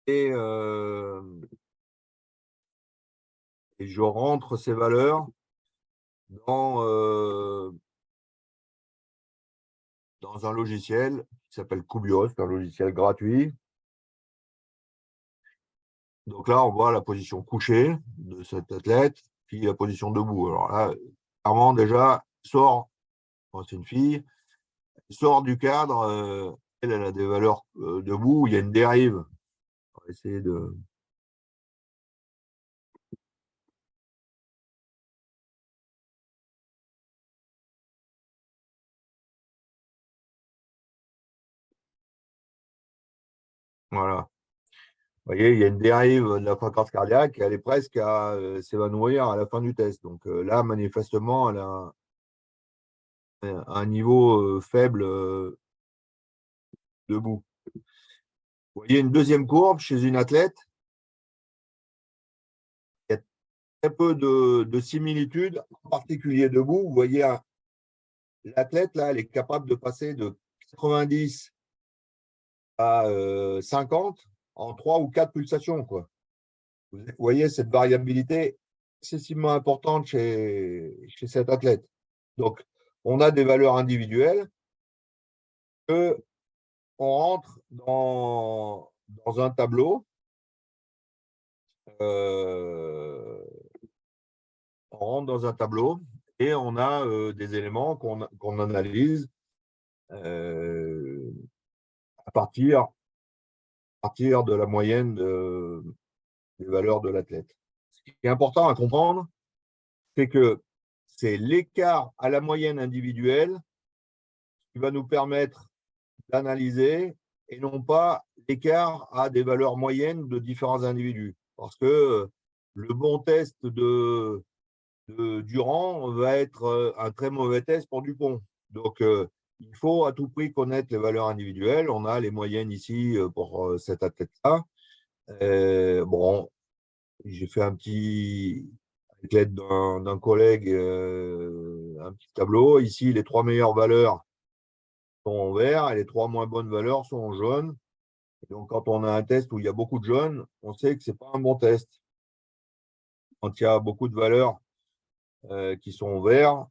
Speaker 2: Et je rentre ces valeurs dans un logiciel qui s'appelle Kubios, un logiciel gratuit. Donc là, on voit la position couchée de cet athlète, puis la position debout. Alors là, clairement, déjà, c'est une fille, sort du cadre, elle a des valeurs debout, il y a une dérive. On va essayer de… Voilà. voyez, il y a une dérive de la fréquence cardiaque, elle est presque à s'évanouir à la fin du test. Donc là, manifestement, elle a un niveau faible debout. Vous voyez une deuxième courbe chez une athlète. Il y a très peu de similitudes, en particulier debout. Vous voyez, l'athlète, là, elle est capable de passer de 90 à 50 en 3 ou 4 pulsations, quoi. Vous voyez cette variabilité excessivement importante chez cet athlète. Donc, on a des valeurs individuelles que on rentre dans un tableau. On rentre dans un tableau et on a des éléments qu'on analyse à partir de la moyenne des valeurs de l'athlète. Ce qui est important à comprendre, c'est que c'est l'écart à la moyenne individuelle qui va nous permettre d'analyser et non pas l'écart à des valeurs moyennes de différents individus. Parce que le bon test de Durand va être un très mauvais test pour Dupont. Donc, il faut à tout prix connaître les valeurs individuelles. On a les moyennes ici pour cet athlète-là. Bon, j'ai fait avec l'aide d'un collègue, un petit tableau. Ici, les 3 meilleures valeurs sont en vert et les 3 moins bonnes valeurs sont en jaune. Et donc, quand on a un test où il y a beaucoup de jaune, on sait que ce n'est pas un bon test. Quand il y a beaucoup de valeurs qui sont en vert,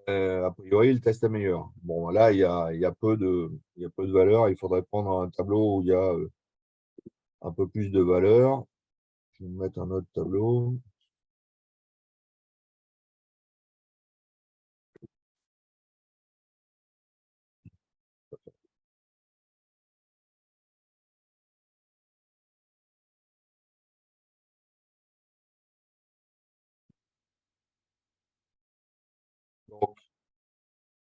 Speaker 2: a priori, le test est meilleur. Bon, là, il y a peu de valeurs. Il faudrait prendre un tableau où il y a un peu plus de valeurs. Je vais mettre un autre tableau. Donc,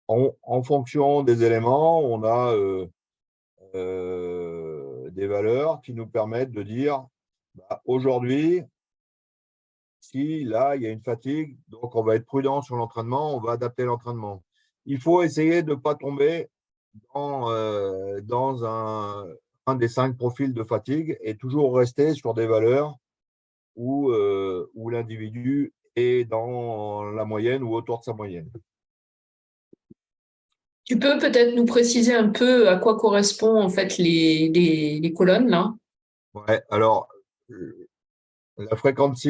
Speaker 2: en fonction des éléments, on a des valeurs qui nous permettent de dire bah, aujourd'hui, si là, il y a une fatigue, donc on va être prudent sur l'entraînement, on va adapter l'entraînement. Il faut essayer de ne pas tomber dans un des 5 profils de fatigue et toujours rester sur des valeurs où l'individu est dans la moyenne ou autour de sa moyenne.
Speaker 1: Tu peux peut-être nous préciser un peu à quoi correspondent en fait les colonnes là?
Speaker 2: Ouais, alors, la fréquence,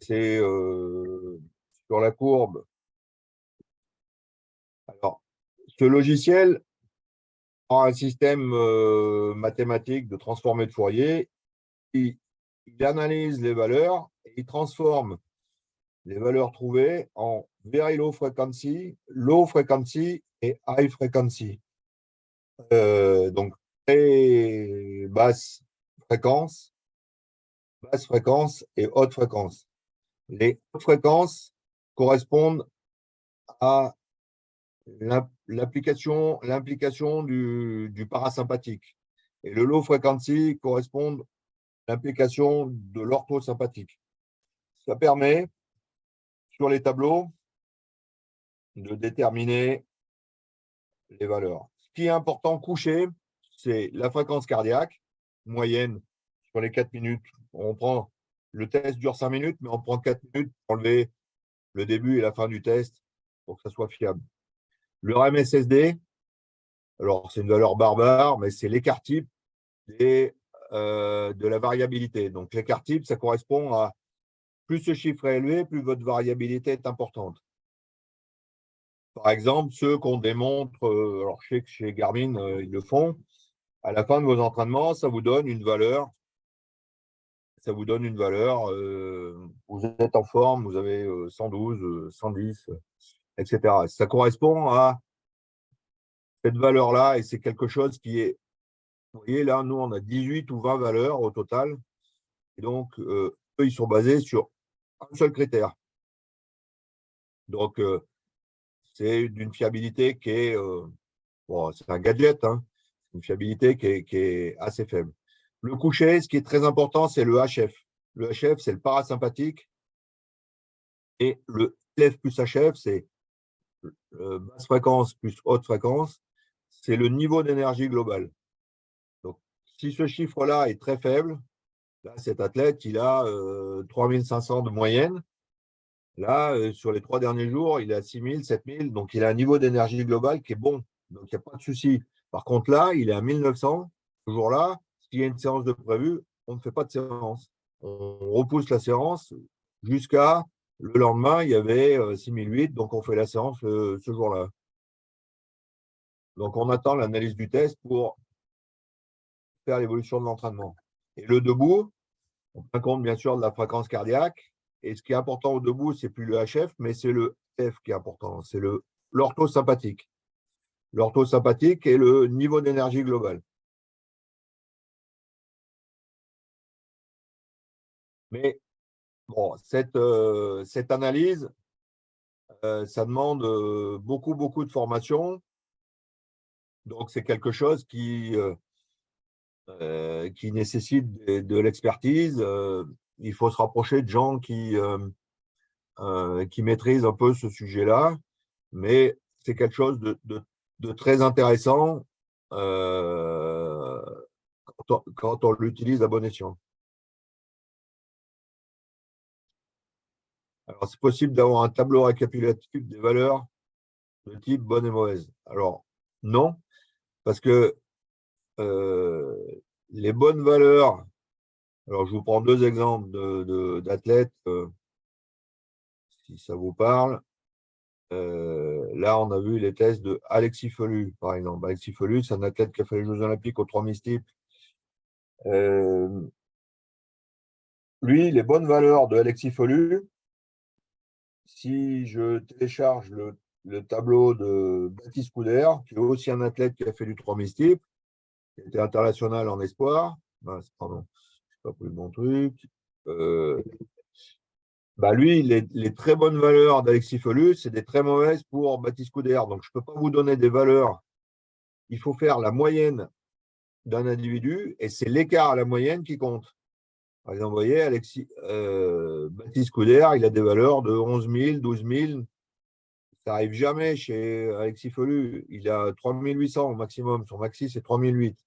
Speaker 2: c'est sur la courbe. Alors, ce logiciel prend un système mathématique de transformé de Fourier. Il analyse les valeurs et il transforme les valeurs trouvées en very low frequency et high frequency. Donc, très basse fréquence et haute fréquence. Les hautes fréquences correspondent à l'implication du parasympathique. Et le low frequency correspond à l'implication de l'orthosympathique. Ça permet, sur les tableaux, de déterminer les valeurs. Ce qui est important couché, c'est la fréquence cardiaque moyenne sur les 4 minutes. Le test dure 5 minutes, mais on prend 4 minutes pour enlever le début et la fin du test pour que ça soit fiable. Le RMSSD, alors c'est une valeur barbare, mais c'est l'écart type de la variabilité. Donc l'écart type, ça correspond à plus ce chiffre est élevé, plus votre variabilité est importante. Par exemple, ceux qu'on démontre, alors je sais que chez Garmin, ils le font, à la fin de vos entraînements, ça vous donne une valeur. Vous êtes en forme, vous avez 112, 110, etc. Ça correspond à cette valeur-là et c'est quelque chose qui est. Vous voyez, là, nous, on a 18 ou 20 valeurs au total. Et donc, eux, ils sont basés sur un seul critère. Donc, c'est d'une fiabilité qui est. Bon, c'est un gadget, hein, une fiabilité qui est assez faible. Le coucher, ce qui est très important, c'est le HF. Le HF, c'est le parasympathique. Et le LF plus HF, c'est basse fréquence plus haute fréquence. C'est le niveau d'énergie globale. Donc, si ce chiffre-là est très faible, là, cet athlète, il a 3500 de moyenne. Là, sur les 3 derniers jours, il est à 6000, 7000. Donc, il a un niveau d'énergie globale qui est bon. Donc, il n'y a pas de souci. Par contre, là, il est à 1900. Ce jour-là, s'il y a une séance de prévu, on ne fait pas de séance. On repousse la séance jusqu'à le lendemain, il y avait 6008. Donc, on fait la séance ce jour-là. Donc, on attend l'analyse du test pour faire l'évolution de l'entraînement. Et le debout, on tient compte bien sûr de la fréquence cardiaque. Et ce qui est important au debout, c'est plus le HF, mais c'est le F qui est important. C'est l'orthosympathique. L'orthosympathique est le niveau d'énergie globale. Mais bon, cette analyse, ça demande beaucoup de formation. Donc, c'est quelque chose qui nécessite de l'expertise. Il faut se rapprocher de gens qui maîtrisent un peu ce sujet-là. Mais c'est quelque chose de très intéressant quand on l'utilise à bon escient. Alors, c'est possible d'avoir un tableau récapitulatif des valeurs de type bonne et mauvaise. Alors, non, parce que les bonnes valeurs, alors je vous prends 2 exemples d'athlètes, si ça vous parle. Là, on a vu les tests de Alexis Felu, par exemple. Alexis Felu, c'est un athlète qui a fait les Jeux Olympiques aux 3000 steeple. Lui, les bonnes valeurs de Alexis Felu, si je télécharge le tableau de Baptiste Couder, qui est aussi un athlète qui a fait du 3000 steeple, qui était international en espoir, pardon, je n'ai pas pris le bon truc. Lui, les très bonnes valeurs d'Alexis Felu, c'est des très mauvaises pour Baptiste Couder. Donc, je ne peux pas vous donner des valeurs. Il faut faire la moyenne d'un individu et c'est l'écart à la moyenne qui compte. Par exemple, vous voyez, Baptiste Couder, il a des valeurs de 11 000, 12 000. Ça n'arrive jamais chez Alexis Felu. Il a 3800 au maximum. Son maxi, c'est 3008.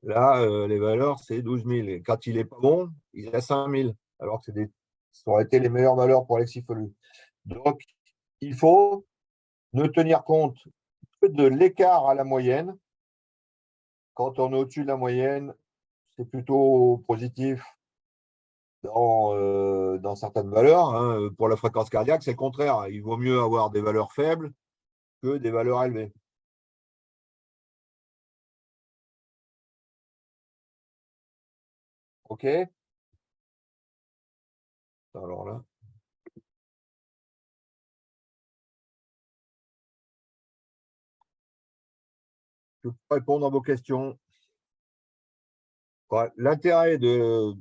Speaker 2: Là, les valeurs, c'est 12 000. Et quand il n'est pas bon, il a 5 000. Alors que ça aurait été les meilleures valeurs pour Alexis Felu. Donc, il faut ne tenir compte que de l'écart à la moyenne. Quand on est au-dessus de la moyenne, c'est plutôt positif dans certaines valeurs. Hein. Pour la fréquence cardiaque, c'est le contraire. Il vaut mieux avoir des valeurs faibles que des valeurs élevées. OK? Alors là. Je peux répondre à vos questions. L'intérêt de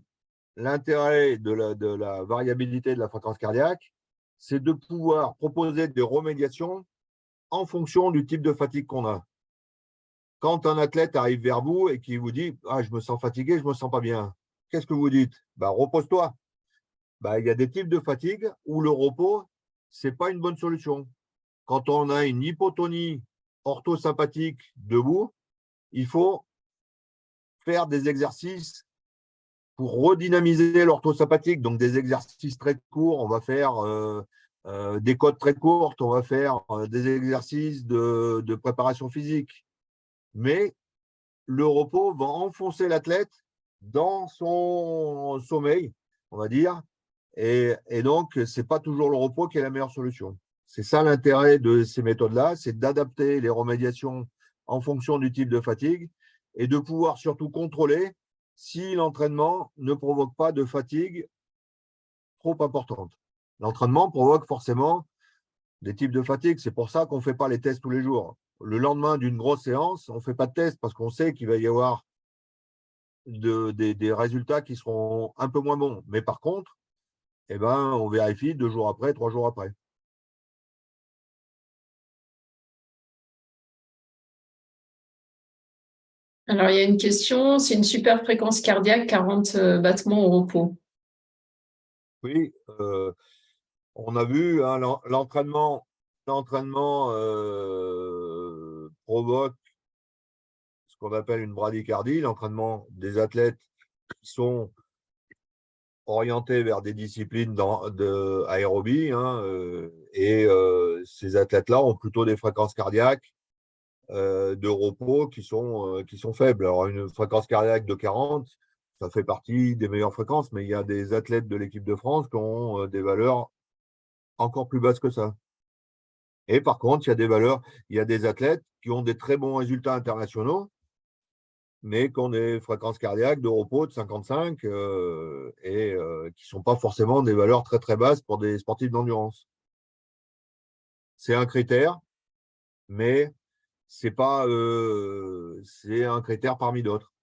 Speaker 2: la variabilité de la fréquence cardiaque, c'est de pouvoir proposer des remédiations en fonction du type de fatigue qu'on a. Quand un athlète arrive vers vous et qu'il vous dit « Ah, je me sens fatigué, je ne me sens pas bien », qu'est-ce que vous dites? Repose-toi. Il y a des types de fatigue où le repos, ce n'est pas une bonne solution. Quand on a une hypotonie orthosympathique debout, il faut faire des exercices pour redynamiser l'orthosympathique, donc des exercices très courts. On va faire des codes très courtes, on va faire des exercices de préparation physique. Mais le repos va enfoncer l'athlète dans son sommeil, on va dire. Et donc, ce n'est pas toujours le repos qui est la meilleure solution. C'est ça l'intérêt de ces méthodes-là, c'est d'adapter les remédiations en fonction du type de fatigue et de pouvoir surtout contrôler si l'entraînement ne provoque pas de fatigue trop importante. L'entraînement provoque forcément des types de fatigue. C'est pour ça qu'on ne fait pas les tests tous les jours. Le lendemain d'une grosse séance, on ne fait pas de test parce qu'on sait qu'il va y avoir des résultats qui seront un peu moins bons. Mais par contre, on vérifie 2 jours après, 3 jours après.
Speaker 1: Alors, il y a une question, c'est une super fréquence cardiaque, 40 battements au repos.
Speaker 2: Oui, on a vu hein, l'entraînement provoque ce qu'on appelle une bradycardie, l'entraînement des athlètes qui sont orientés vers des disciplines d'aérobie. Hein, et ces athlètes-là ont plutôt des fréquences cardiaques de repos qui sont faibles. Alors, une fréquence cardiaque de 40, ça fait partie des meilleures fréquences, mais il y a des athlètes de l'équipe de France qui ont des valeurs encore plus basses que ça. Et par contre, il y a des athlètes qui ont des très bons résultats internationaux, mais qui ont des fréquences cardiaques de repos de 55 et qui ne sont pas forcément des valeurs très très basses pour des sportifs d'endurance. C'est un critère, mais c'est un critère parmi d'autres.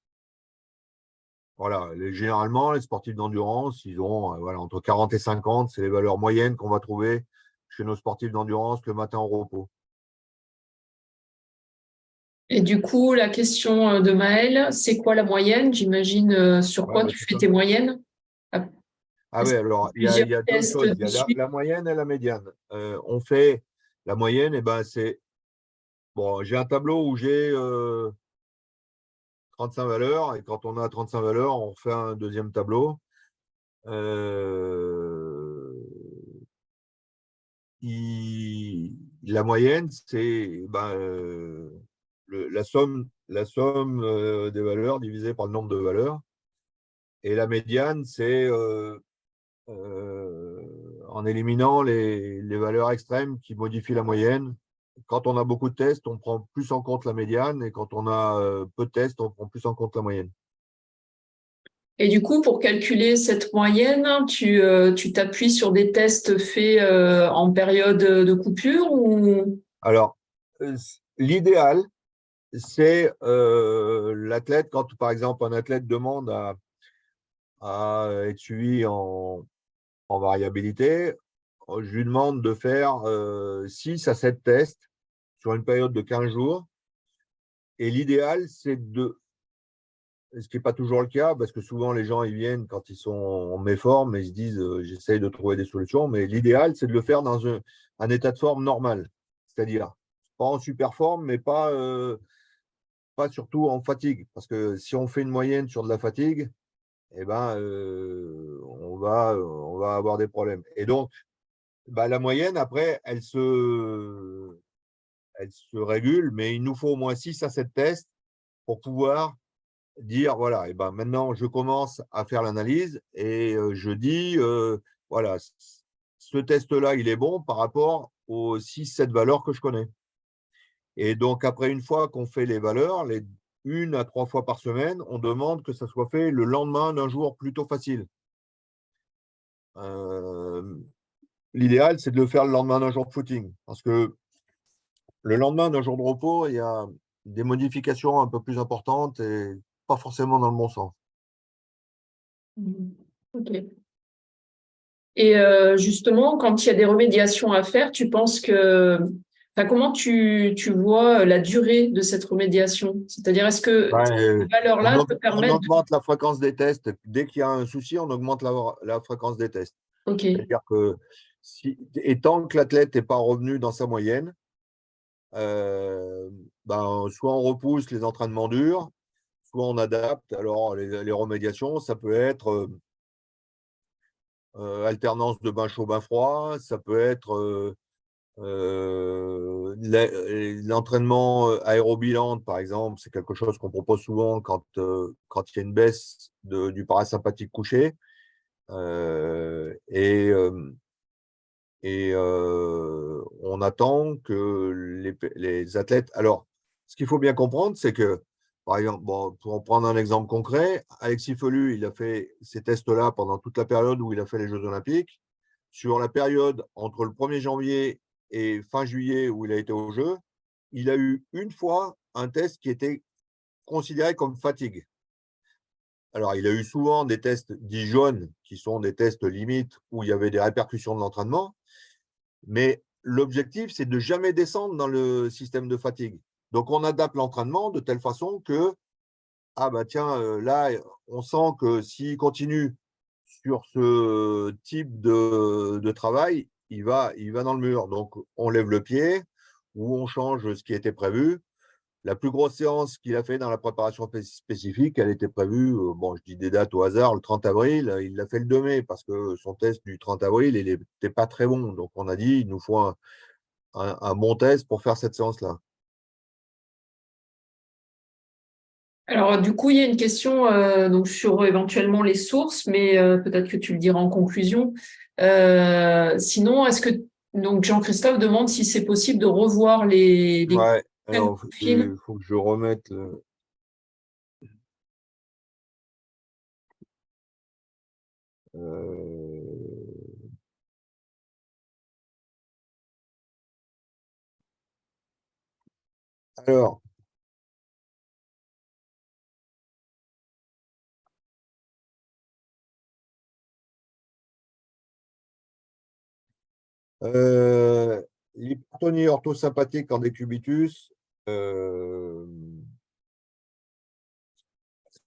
Speaker 2: Voilà, généralement, les sportifs d'endurance, ils ont entre 40 et 50, c'est les valeurs moyennes qu'on va trouver chez nos sportifs d'endurance le matin au repos.
Speaker 1: Et du coup, la question de Maëlle, c'est quoi la moyenne? J'imagine sur quoi tu fais tes moyennes?
Speaker 2: Ah oui, alors il y
Speaker 1: Plusieurs
Speaker 2: a deux
Speaker 1: tests
Speaker 2: choses. Il y a
Speaker 1: dessus.
Speaker 2: la moyenne et la médiane. On fait la moyenne, et ben c'est bon, j'ai un tableau où j'ai 35 valeurs, et quand on a 35 valeurs, on refait un deuxième tableau. La moyenne, c'est la somme des valeurs divisée par le nombre de valeurs. Et la médiane, c'est en éliminant les valeurs extrêmes qui modifient la moyenne. Quand on a beaucoup de tests, on prend plus en compte la médiane, et quand on a peu de tests, on prend plus en compte la moyenne.
Speaker 1: Et du coup, pour calculer cette moyenne, tu t'appuies sur des tests faits en période de coupure ou…
Speaker 2: Alors, l'idéal, c'est l'athlète, quand par exemple un athlète demande à être suivi en variabilité, je lui demande de faire 6 à 7 tests sur une période de 15 jours. Et l'idéal, c'est ce qui n'est pas toujours le cas, parce que souvent les gens ils viennent quand ils sont en méforme et ils se disent j'essaye de trouver des solutions, mais l'idéal, c'est de le faire dans un état de forme normal. C'est-à-dire, pas en super forme, mais pas surtout en fatigue. Parce que si on fait une moyenne sur de la fatigue, eh ben, on va avoir des problèmes. Et donc, la moyenne, après, elle se régule, mais il nous faut au moins 6 à 7 tests pour pouvoir dire, voilà, et ben maintenant, je commence à faire l'analyse et je dis, voilà, ce test-là, il est bon par rapport aux 6-7 valeurs que je connais. Et donc, après, une fois qu'on fait les valeurs, les 1 à 3 fois par semaine, on demande que ça soit fait le lendemain d'un jour plutôt facile. L'idéal, c'est de le faire le lendemain d'un jour de footing, parce que le lendemain d'un jour de repos, il y a des modifications un peu plus importantes et pas forcément dans le bon sens.
Speaker 1: Ok. Et justement, quand il y a des remédiations à faire, tu penses que… Enfin, comment tu vois la durée de cette remédiation? C'est-à-dire, est-ce que ces valeurs-là te
Speaker 2: On
Speaker 1: permettent de…
Speaker 2: augmente la fréquence des tests. Dès qu'il y a un souci, on augmente la fréquence des tests.
Speaker 1: Ok.
Speaker 2: C'est-à-dire que tant que l'athlète n'est pas revenu dans sa moyenne, soit on repousse les entraînements durs, soit on adapte. Alors, les remédiations, ça peut être alternance de bain chaud, bain froid, ça peut être l'entraînement aérobilan, par exemple, c'est quelque chose qu'on propose souvent quand il y a une baisse du parasympathique couché. On attend que les athlètes… Alors, ce qu'il faut bien comprendre, c'est que, par exemple, pour prendre un exemple concret, Alexis Felu, il a fait ces tests-là pendant toute la période où il a fait les Jeux Olympiques. Sur la période entre le 1er janvier et fin juillet où il a été aux Jeux, il a eu une fois un test qui était considéré comme fatigue. Alors, il a eu souvent des tests dits jaunes, qui sont des tests limites où il y avait des répercussions de l'entraînement. Mais l'objectif, c'est de jamais descendre dans le système de fatigue. Donc, on adapte l'entraînement de telle façon que ah bah tiens, là, on sent que s'il continue sur ce type de travail, il va dans le mur. Donc, on lève le pied ou on change ce qui était prévu. La plus grosse séance qu'il a fait dans la préparation spécifique, elle était prévue, bon, je dis des dates au hasard, le 30 avril, il l'a fait le 2 mai parce que son test du 30 avril, il n'était pas très bon. Donc, on a dit, il nous faut un bon test pour faire cette séance-là.
Speaker 1: Alors, du coup, il y a une question donc sur éventuellement les sources, mais peut-être que tu le diras en conclusion. Sinon, est-ce que donc Jean-Christophe demande si c'est possible de revoir les
Speaker 2: Ouais, alors,
Speaker 1: films?
Speaker 2: il faut que je remette euh, alors, l'hypertonie orthosympathique en décubitus,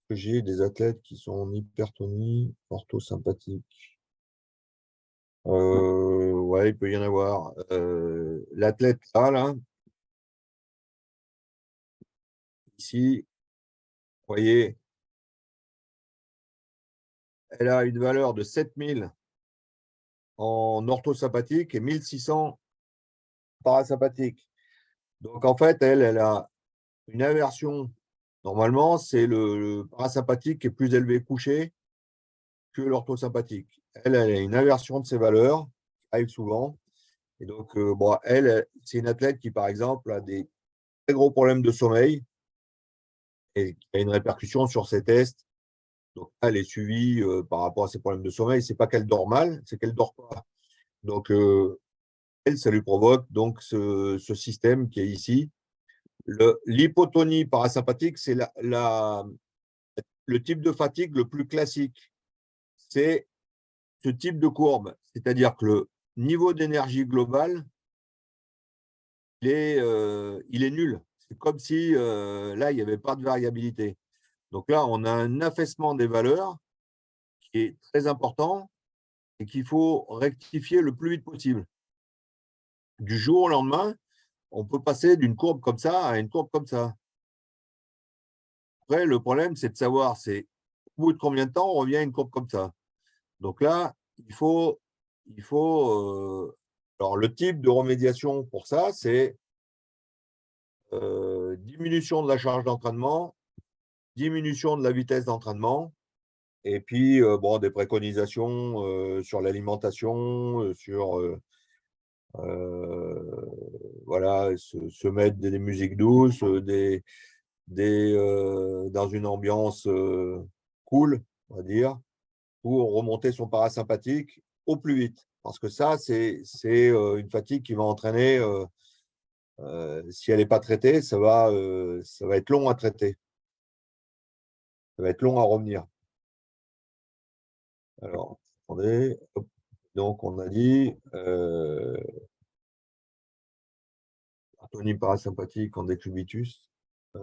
Speaker 2: j'ai des athlètes qui sont en hypertonie orthosympathique. Ouais, il peut y en avoir. L'athlète là, ici, vous voyez, elle a une valeur de 7000 en orthosympathique et 1600 parasympathique. Donc, en fait, elle a une aversion. Normalement, c'est le parasympathique qui est plus élevé couché que l'orthosympathique. Elle a une aversion de ces valeurs, qui arrive souvent. Et donc, bon, c'est une athlète qui, par exemple, a des très gros problèmes de sommeil et qui a une répercussion sur ses tests. Donc, elle est suivie par rapport à ses problèmes de sommeil. C'est pas qu'elle dort mal, c'est qu'elle dort pas. Donc, elle, ça lui provoque donc ce système qui est ici. L'hypotonie parasympathique, c'est le type de fatigue le plus classique. C'est ce type de courbe, c'est-à-dire que le niveau d'énergie globale, il est nul. C'est comme si là, il n'y avait pas de variabilité. Donc là, on a un affaissement des valeurs qui est très important et qu'il faut rectifier le plus vite possible. Du jour au lendemain, on peut passer d'une courbe comme ça à une courbe comme ça. Après, le problème, c'est de savoir, c'est au bout de combien de temps on revient à une courbe comme ça. Donc là, alors le type de remédiation pour ça, c'est diminution de la charge d'entraînement, diminution de la vitesse d'entraînement, et puis bon, des préconisations sur l'alimentation, sur voilà, se mettre des musiques douces, dans une ambiance cool, on va dire, pour remonter son parasympathique au plus vite. Parce que ça, c'est une fatigue qui va entraîner, si elle n'est pas traitée, ça va être long à traiter. Ça va être long à revenir. Alors, attendez. Hop. Donc, on a dit hypertonie parasympathique en décubitus. Ah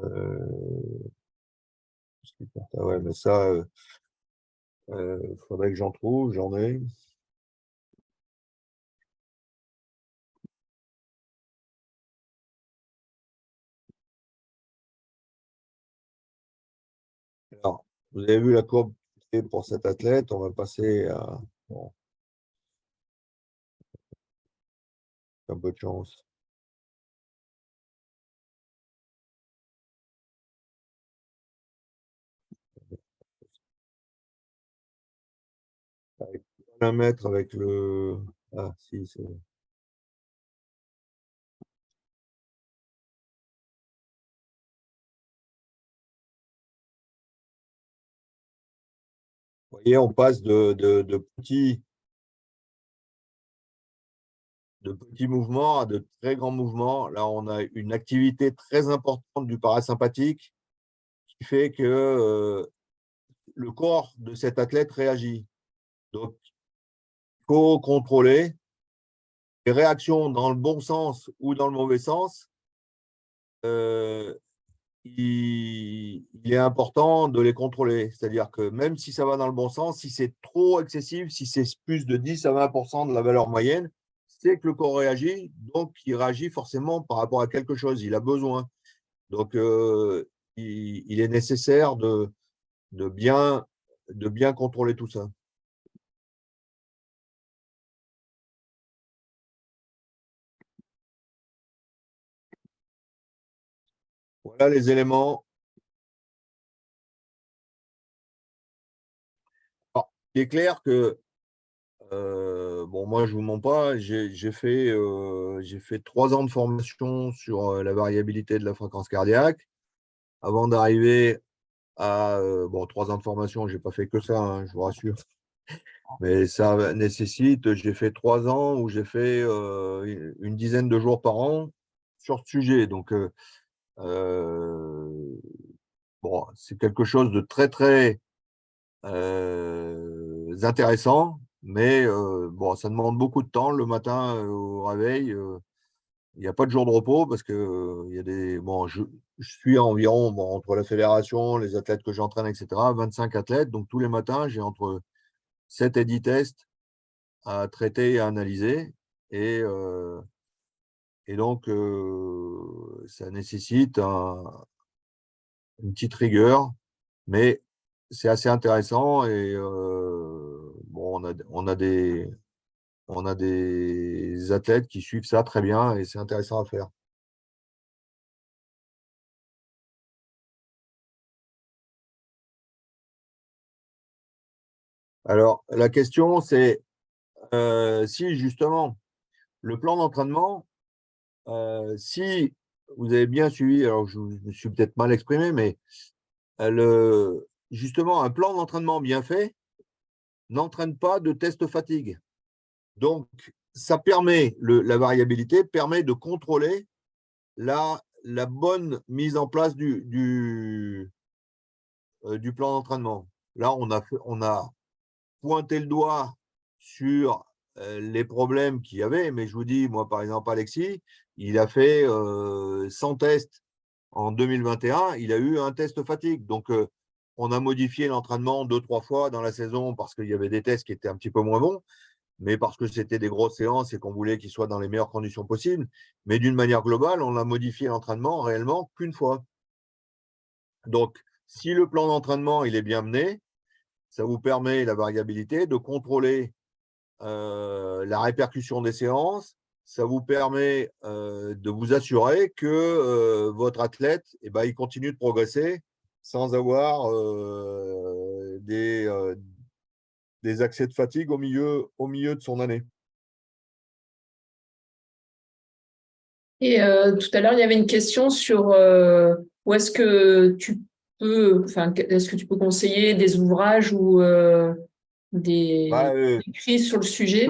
Speaker 2: ouais, mais ça, faudrait que j'en trouve, j'en ai. Alors, vous avez vu la courbe pour cet athlète, on va passer à bon, un peu de chance. Avec un mètre avec le. Ah, si, c'est. Vous voyez, on passe de petits mouvements à de très grands mouvements. Là, on a une activité très importante du parasympathique qui fait que le corps de cet athlète réagit. Donc, il faut contrôler les réactions dans le bon sens ou dans le mauvais sens. Il il est important de les contrôler. C'est-à-dire que même si ça va dans le bon sens, si c'est trop excessif, si c'est plus de 10 à 20% de la valeur moyenne, c'est que le corps réagit, donc il réagit forcément par rapport à quelque chose, il a besoin. Donc, il est nécessaire de bien, de bien contrôler tout ça. Voilà les éléments. Alors, il est clair que, bon, moi, je ne vous mens pas, j'ai fait 3 ans de formation sur la variabilité de la fréquence cardiaque avant d'arriver à, bon, 3 ans de formation, je n'ai pas fait que ça, hein, je vous rassure. Mais ça nécessite, j'ai fait 3 ans où j'ai fait une dizaine de jours par an sur ce sujet. Donc, bon, c'est quelque chose de très, très intéressant, mais bon, ça demande beaucoup de temps. Le matin, au réveil, il n'y a pas de jour de repos parce que il y a des. Bon, je suis environ, bon, entre la fédération, les athlètes que j'entraîne, etc., 25 athlètes. Donc, tous les matins, j'ai entre 7 et 10 tests à traiter et à analyser. Et, donc, ça nécessite une petite rigueur, mais c'est assez intéressant. Et bon, on a des athlètes qui suivent ça très bien et c'est intéressant à faire. Alors, la question, c'est si justement le plan d'entraînement, si vous avez bien suivi, alors je me suis peut-être mal exprimé, mais justement, un plan d'entraînement bien fait n'entraîne pas de test fatigue. Donc, ça permet, la variabilité permet de contrôler la bonne mise en place du plan d'entraînement. Là, on a pointé le doigt sur les problèmes qu'il y avait, mais je vous dis, moi, par exemple, Alexis, il a fait 100 tests en 2021, il a eu un test fatigue. Donc, on a modifié l'entraînement 2-3 fois dans la saison parce qu'il y avait des tests qui étaient un petit peu moins bons, mais parce que c'était des grosses séances et qu'on voulait qu'ils soient dans les meilleures conditions possibles. Mais d'une manière globale, on a modifié l'entraînement réellement qu'une fois. Donc, si le plan d'entraînement il est bien mené, ça vous permet la variabilité de contrôler la répercussion des séances. Ça vous permet de vous assurer que votre athlète, eh ben, il continue de progresser sans avoir des accès de fatigue au milieu de son année.
Speaker 1: Et tout à l'heure, il y avait une question sur où est-ce que tu peux, enfin, est-ce que tu peux conseiller des ouvrages ou
Speaker 2: Bah,
Speaker 1: des écrits sur le sujet?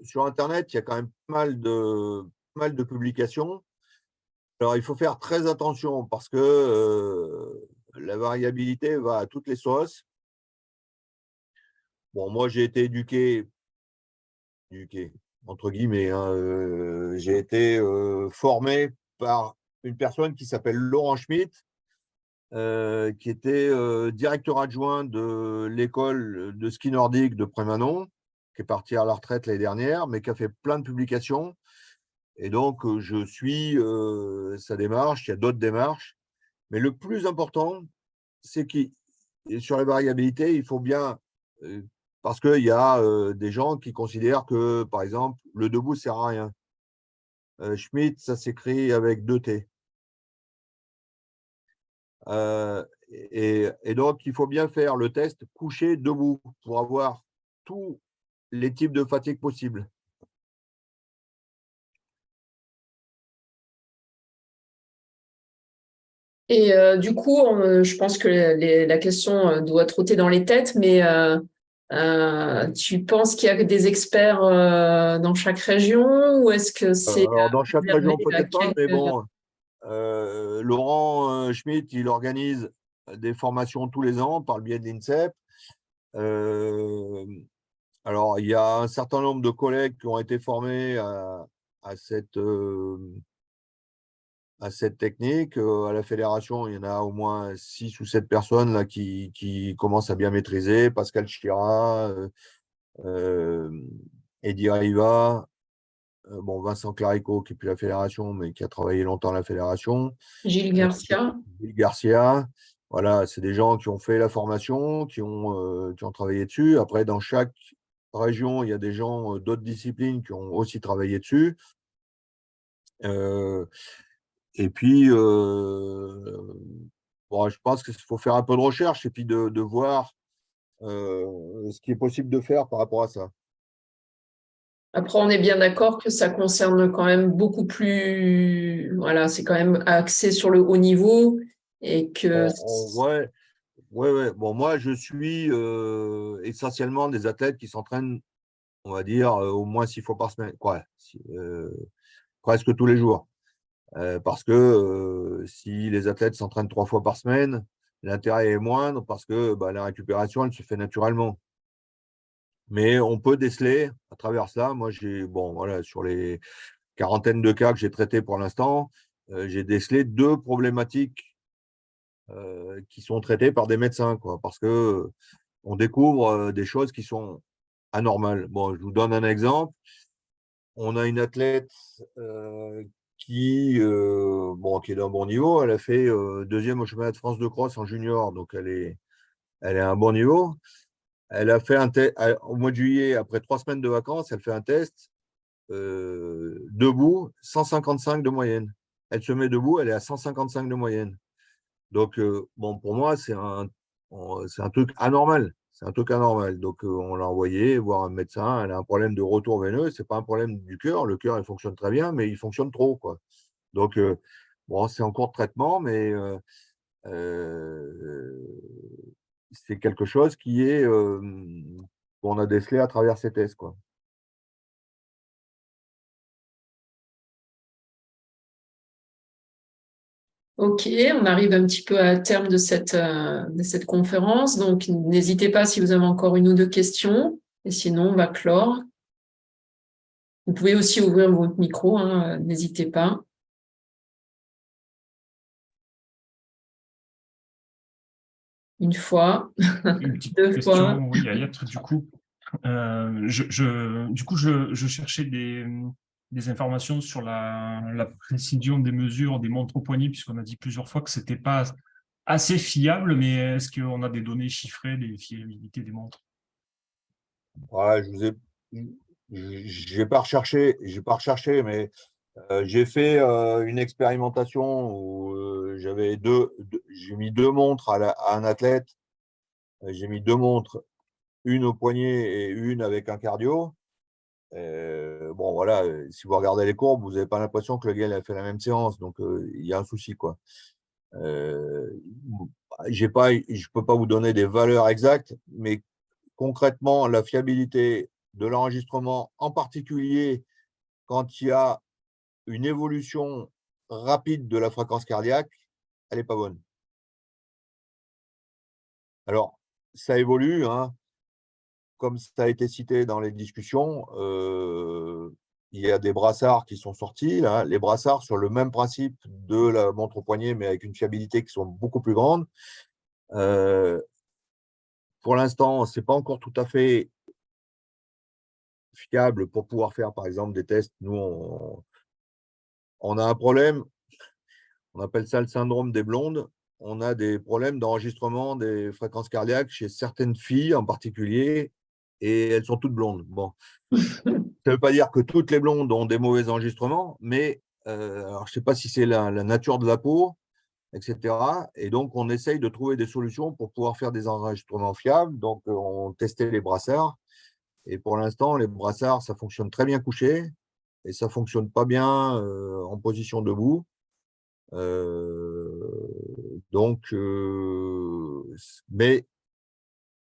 Speaker 2: sur Internet, il y a quand même pas mal de publications. Alors, il faut faire très attention parce que la variabilité va à toutes les sauces. Bon, moi, j'ai été éduqué entre guillemets, hein, j'ai été formé par une personne qui s'appelle Laurent Schmitt, qui était directeur adjoint de l'école de ski nordique de Prémanon, qui est parti à la retraite l'année dernière, mais qui a fait plein de publications. Et donc, je suis sa démarche. Il y a d'autres démarches. Mais le plus important, c'est que sur les variabilités, il faut bien, parce qu'il y a des gens qui considèrent que, par exemple, le debout ne sert à rien. Schmitt, ça s'écrit avec 2 T. Et donc, il faut bien faire le test couché debout pour avoir tous les types de fatigue possibles.
Speaker 1: Et du coup, je pense que la question doit trotter dans les têtes, mais tu penses qu'il y a des experts dans chaque région ou est-ce que c'est
Speaker 2: Alors, dans chaque
Speaker 1: réservé
Speaker 2: région,
Speaker 1: à
Speaker 2: peut-être pas, mais
Speaker 1: quelques...
Speaker 2: bon, Laurent Schmitt, il organise des formations tous les ans par le biais de l'INSEP. Alors, il y a un certain nombre de collègues qui ont été formés à cette à cette technique. À la fédération, il y en a au moins 6 ou 7 personnes là, qui commencent à bien maîtriser. Pascal Chira, Eddie Riva, bon, Vincent Clarico, qui est plus la fédération, mais qui a travaillé longtemps à la fédération.
Speaker 1: Gilles Garcia.
Speaker 2: Gilles Garcia. Voilà, c'est des gens qui ont fait la formation, qui ont travaillé dessus. Après, dans chaque région, il y a des gens d'autres disciplines qui ont aussi travaillé dessus. Et puis, bon, je pense qu'il faut faire un peu de recherche et puis de voir ce qui est possible de faire par rapport à ça.
Speaker 1: Après, on est bien d'accord que ça concerne quand même beaucoup plus, voilà, c'est quand même axé sur le haut niveau et que
Speaker 2: Ouais, ouais. Bon, moi, je suis essentiellement des athlètes qui s'entraînent, on va dire, au moins 6 fois par semaine, quoi, presque tous les jours. Parce que si les athlètes s'entraînent 3 fois par semaine, l'intérêt est moindre parce que bah, la récupération, elle se fait naturellement. Mais on peut déceler à travers cela. Moi, bon, voilà, sur les quarantaines de cas que j'ai traités pour l'instant, j'ai décelé 2 problématiques qui sont traitées par des médecins, quoi, parce que on découvre des choses qui sont anormales. Bon, je vous donne un exemple. On a une athlète bon, qui est d'un bon niveau. Elle a fait deuxième au championnat de France de cross en junior, donc elle est à un bon niveau. Elle a fait au mois de juillet, après 3 semaines de vacances, elle fait un test debout, 155 de moyenne. Elle se met debout, elle est à 155 de moyenne. Donc, bon, pour moi, c'est un truc anormal. C'est un truc anormal. Donc, on l'a envoyé voir un médecin. Elle a un problème de retour veineux. Ce n'est pas un problème du cœur. Le cœur, il fonctionne très bien, mais il fonctionne trop, quoi. Donc, bon, c'est en cours de traitement, mais c'est quelque chose qu'on a décelé à travers ces tests, quoi.
Speaker 1: ok, on arrive un petit peu à terme de cette conférence. Donc, n'hésitez pas si vous avez encore une ou deux questions. Et sinon, on va clore. Vous pouvez aussi ouvrir votre micro, hein, n'hésitez pas. Une fois,
Speaker 4: Une petite
Speaker 1: 2 fois.
Speaker 4: question, oui, Ayat, du coup. Je cherchais des informations sur la précision des mesures des montres au poignet, puisqu'on a dit plusieurs fois que ce n'était pas assez fiable, mais est-ce qu'on a des données chiffrées des fiabilités des montres?
Speaker 2: Ouais, j'ai pas recherché, mais j'ai fait une expérimentation où j'ai mis 2 montres à un athlète. J'ai mis 2 montres, une au poignet et une avec un cardio. Bon, voilà, si vous regardez les courbes, vous n'avez pas l'impression que le gars il a fait la même séance, donc il y a un souci, quoi. Euh, je peux pas vous donner des valeurs exactes, mais concrètement, la fiabilité de l'enregistrement, en particulier quand il y a une évolution rapide de la fréquence cardiaque, elle n'est pas bonne. Alors, ça évolue, hein, comme ça a été cité dans les discussions. Il y a des brassards qui sont sortis, là. Les brassards sur le même principe de la montre au poignet, mais avec une fiabilité qui sont beaucoup plus grande. Pour l'instant, ce n'est pas encore tout à fait fiable pour pouvoir faire, par exemple, des tests. Nous, on a un problème, on appelle ça le syndrome des blondes. On a des problèmes d'enregistrement des fréquences cardiaques chez certaines filles en particulier, et elles sont toutes blondes. Bon, ça ne veut pas dire que toutes les blondes ont des mauvais enregistrements, mais alors, je ne sais pas si c'est la nature de la peau, etc. Et donc, on essaye de trouver des solutions pour pouvoir faire des enregistrements fiables. Donc, on testait les brassards. Et pour l'instant, les brassards, ça fonctionne très bien couché et ça ne fonctionne pas bien en position debout. Donc, mais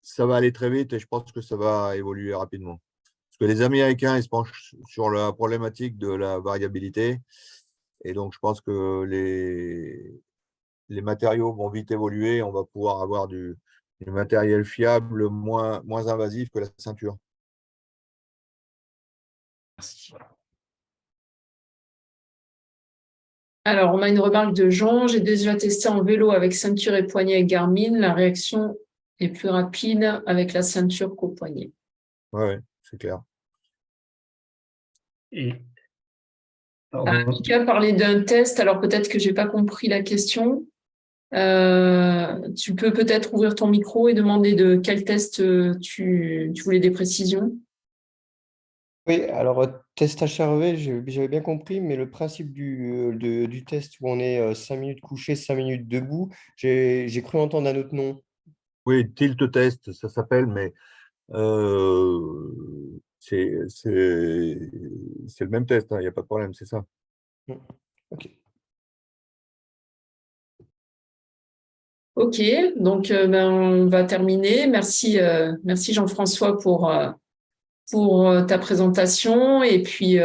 Speaker 2: ça va aller très vite et je pense que ça va évoluer rapidement. Parce que les Américains, ils se penchent sur la problématique de la variabilité. Et donc, je pense que les matériaux vont vite évoluer. On va pouvoir avoir du matériel fiable, moins invasif que la ceinture.
Speaker 4: Merci.
Speaker 1: Alors, on a une remarque de Jean. J'ai déjà testé en vélo avec ceinture et poignet avec Garmin. La réaction est plus rapide avec la ceinture qu'au poignet.
Speaker 2: Ouais, c'est clair.
Speaker 4: Et
Speaker 1: Mika parlait d'un test. Alors, peut-être que j'ai pas compris la question. Tu peux peut-être ouvrir ton micro et demander de quel test tu voulais des précisions.
Speaker 5: Oui, alors test HRV, j'avais bien compris, mais le principe du test où on est 5 minutes couché, 5 minutes debout, j'ai cru entendre un autre nom.
Speaker 2: Oui, tilt test, ça s'appelle, mais c'est le même test, il n'y a pas de problème, c'est ça.
Speaker 5: Ok.
Speaker 1: Ok, donc on va terminer. Merci Jean-François pour ta présentation. Et puis,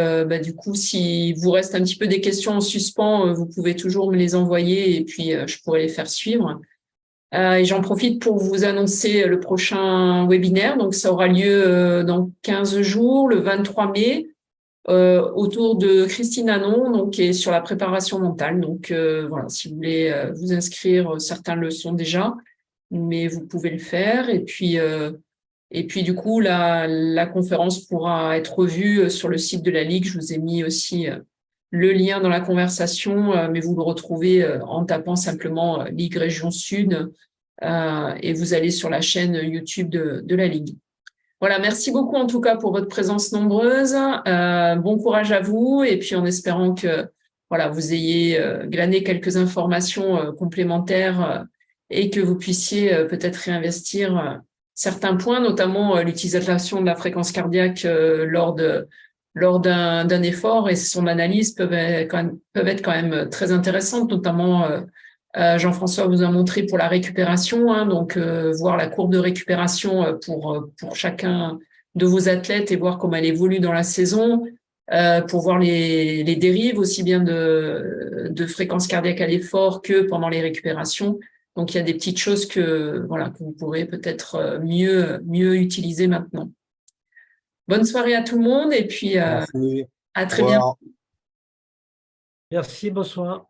Speaker 1: du coup, s'il vous reste un petit peu des questions en suspens, vous pouvez toujours me les envoyer et puis je pourrai les faire suivre. Et j'en profite pour vous annoncer le prochain webinaire. Donc, ça aura lieu dans 15 jours, le 23 mai, autour de Christine Hanon, donc, qui est sur la préparation mentale. Donc, voilà, si vous voulez vous inscrire, certains le sont déjà, mais vous pouvez le faire. Et puis du coup, la conférence pourra être revue sur le site de la Ligue. Je vous ai mis aussi le lien dans la conversation, mais vous le retrouvez en tapant simplement Ligue Région Sud et vous allez sur la chaîne YouTube de la Ligue. Voilà, merci beaucoup en tout cas pour votre présence nombreuse. Bon courage à vous et puis en espérant que voilà, vous ayez glané quelques informations complémentaires et que vous puissiez peut-être réinvestir certains points, notamment l'utilisation de la fréquence cardiaque lors d'un effort et son analyse peuvent être quand même très intéressantes, notamment Jean-François vous a montré pour la récupération, hein, donc voir la courbe de récupération pour chacun de vos athlètes et voir comment elle évolue dans la saison, pour voir les dérives aussi bien de fréquence cardiaque à l'effort que pendant les récupérations. Donc il y a des petites choses que vous pourrez peut-être mieux utiliser maintenant. Bonne soirée à tout le monde et puis
Speaker 2: Merci.
Speaker 1: à
Speaker 2: Au
Speaker 1: très bientôt.
Speaker 2: revoir.
Speaker 3: Merci, bonsoir.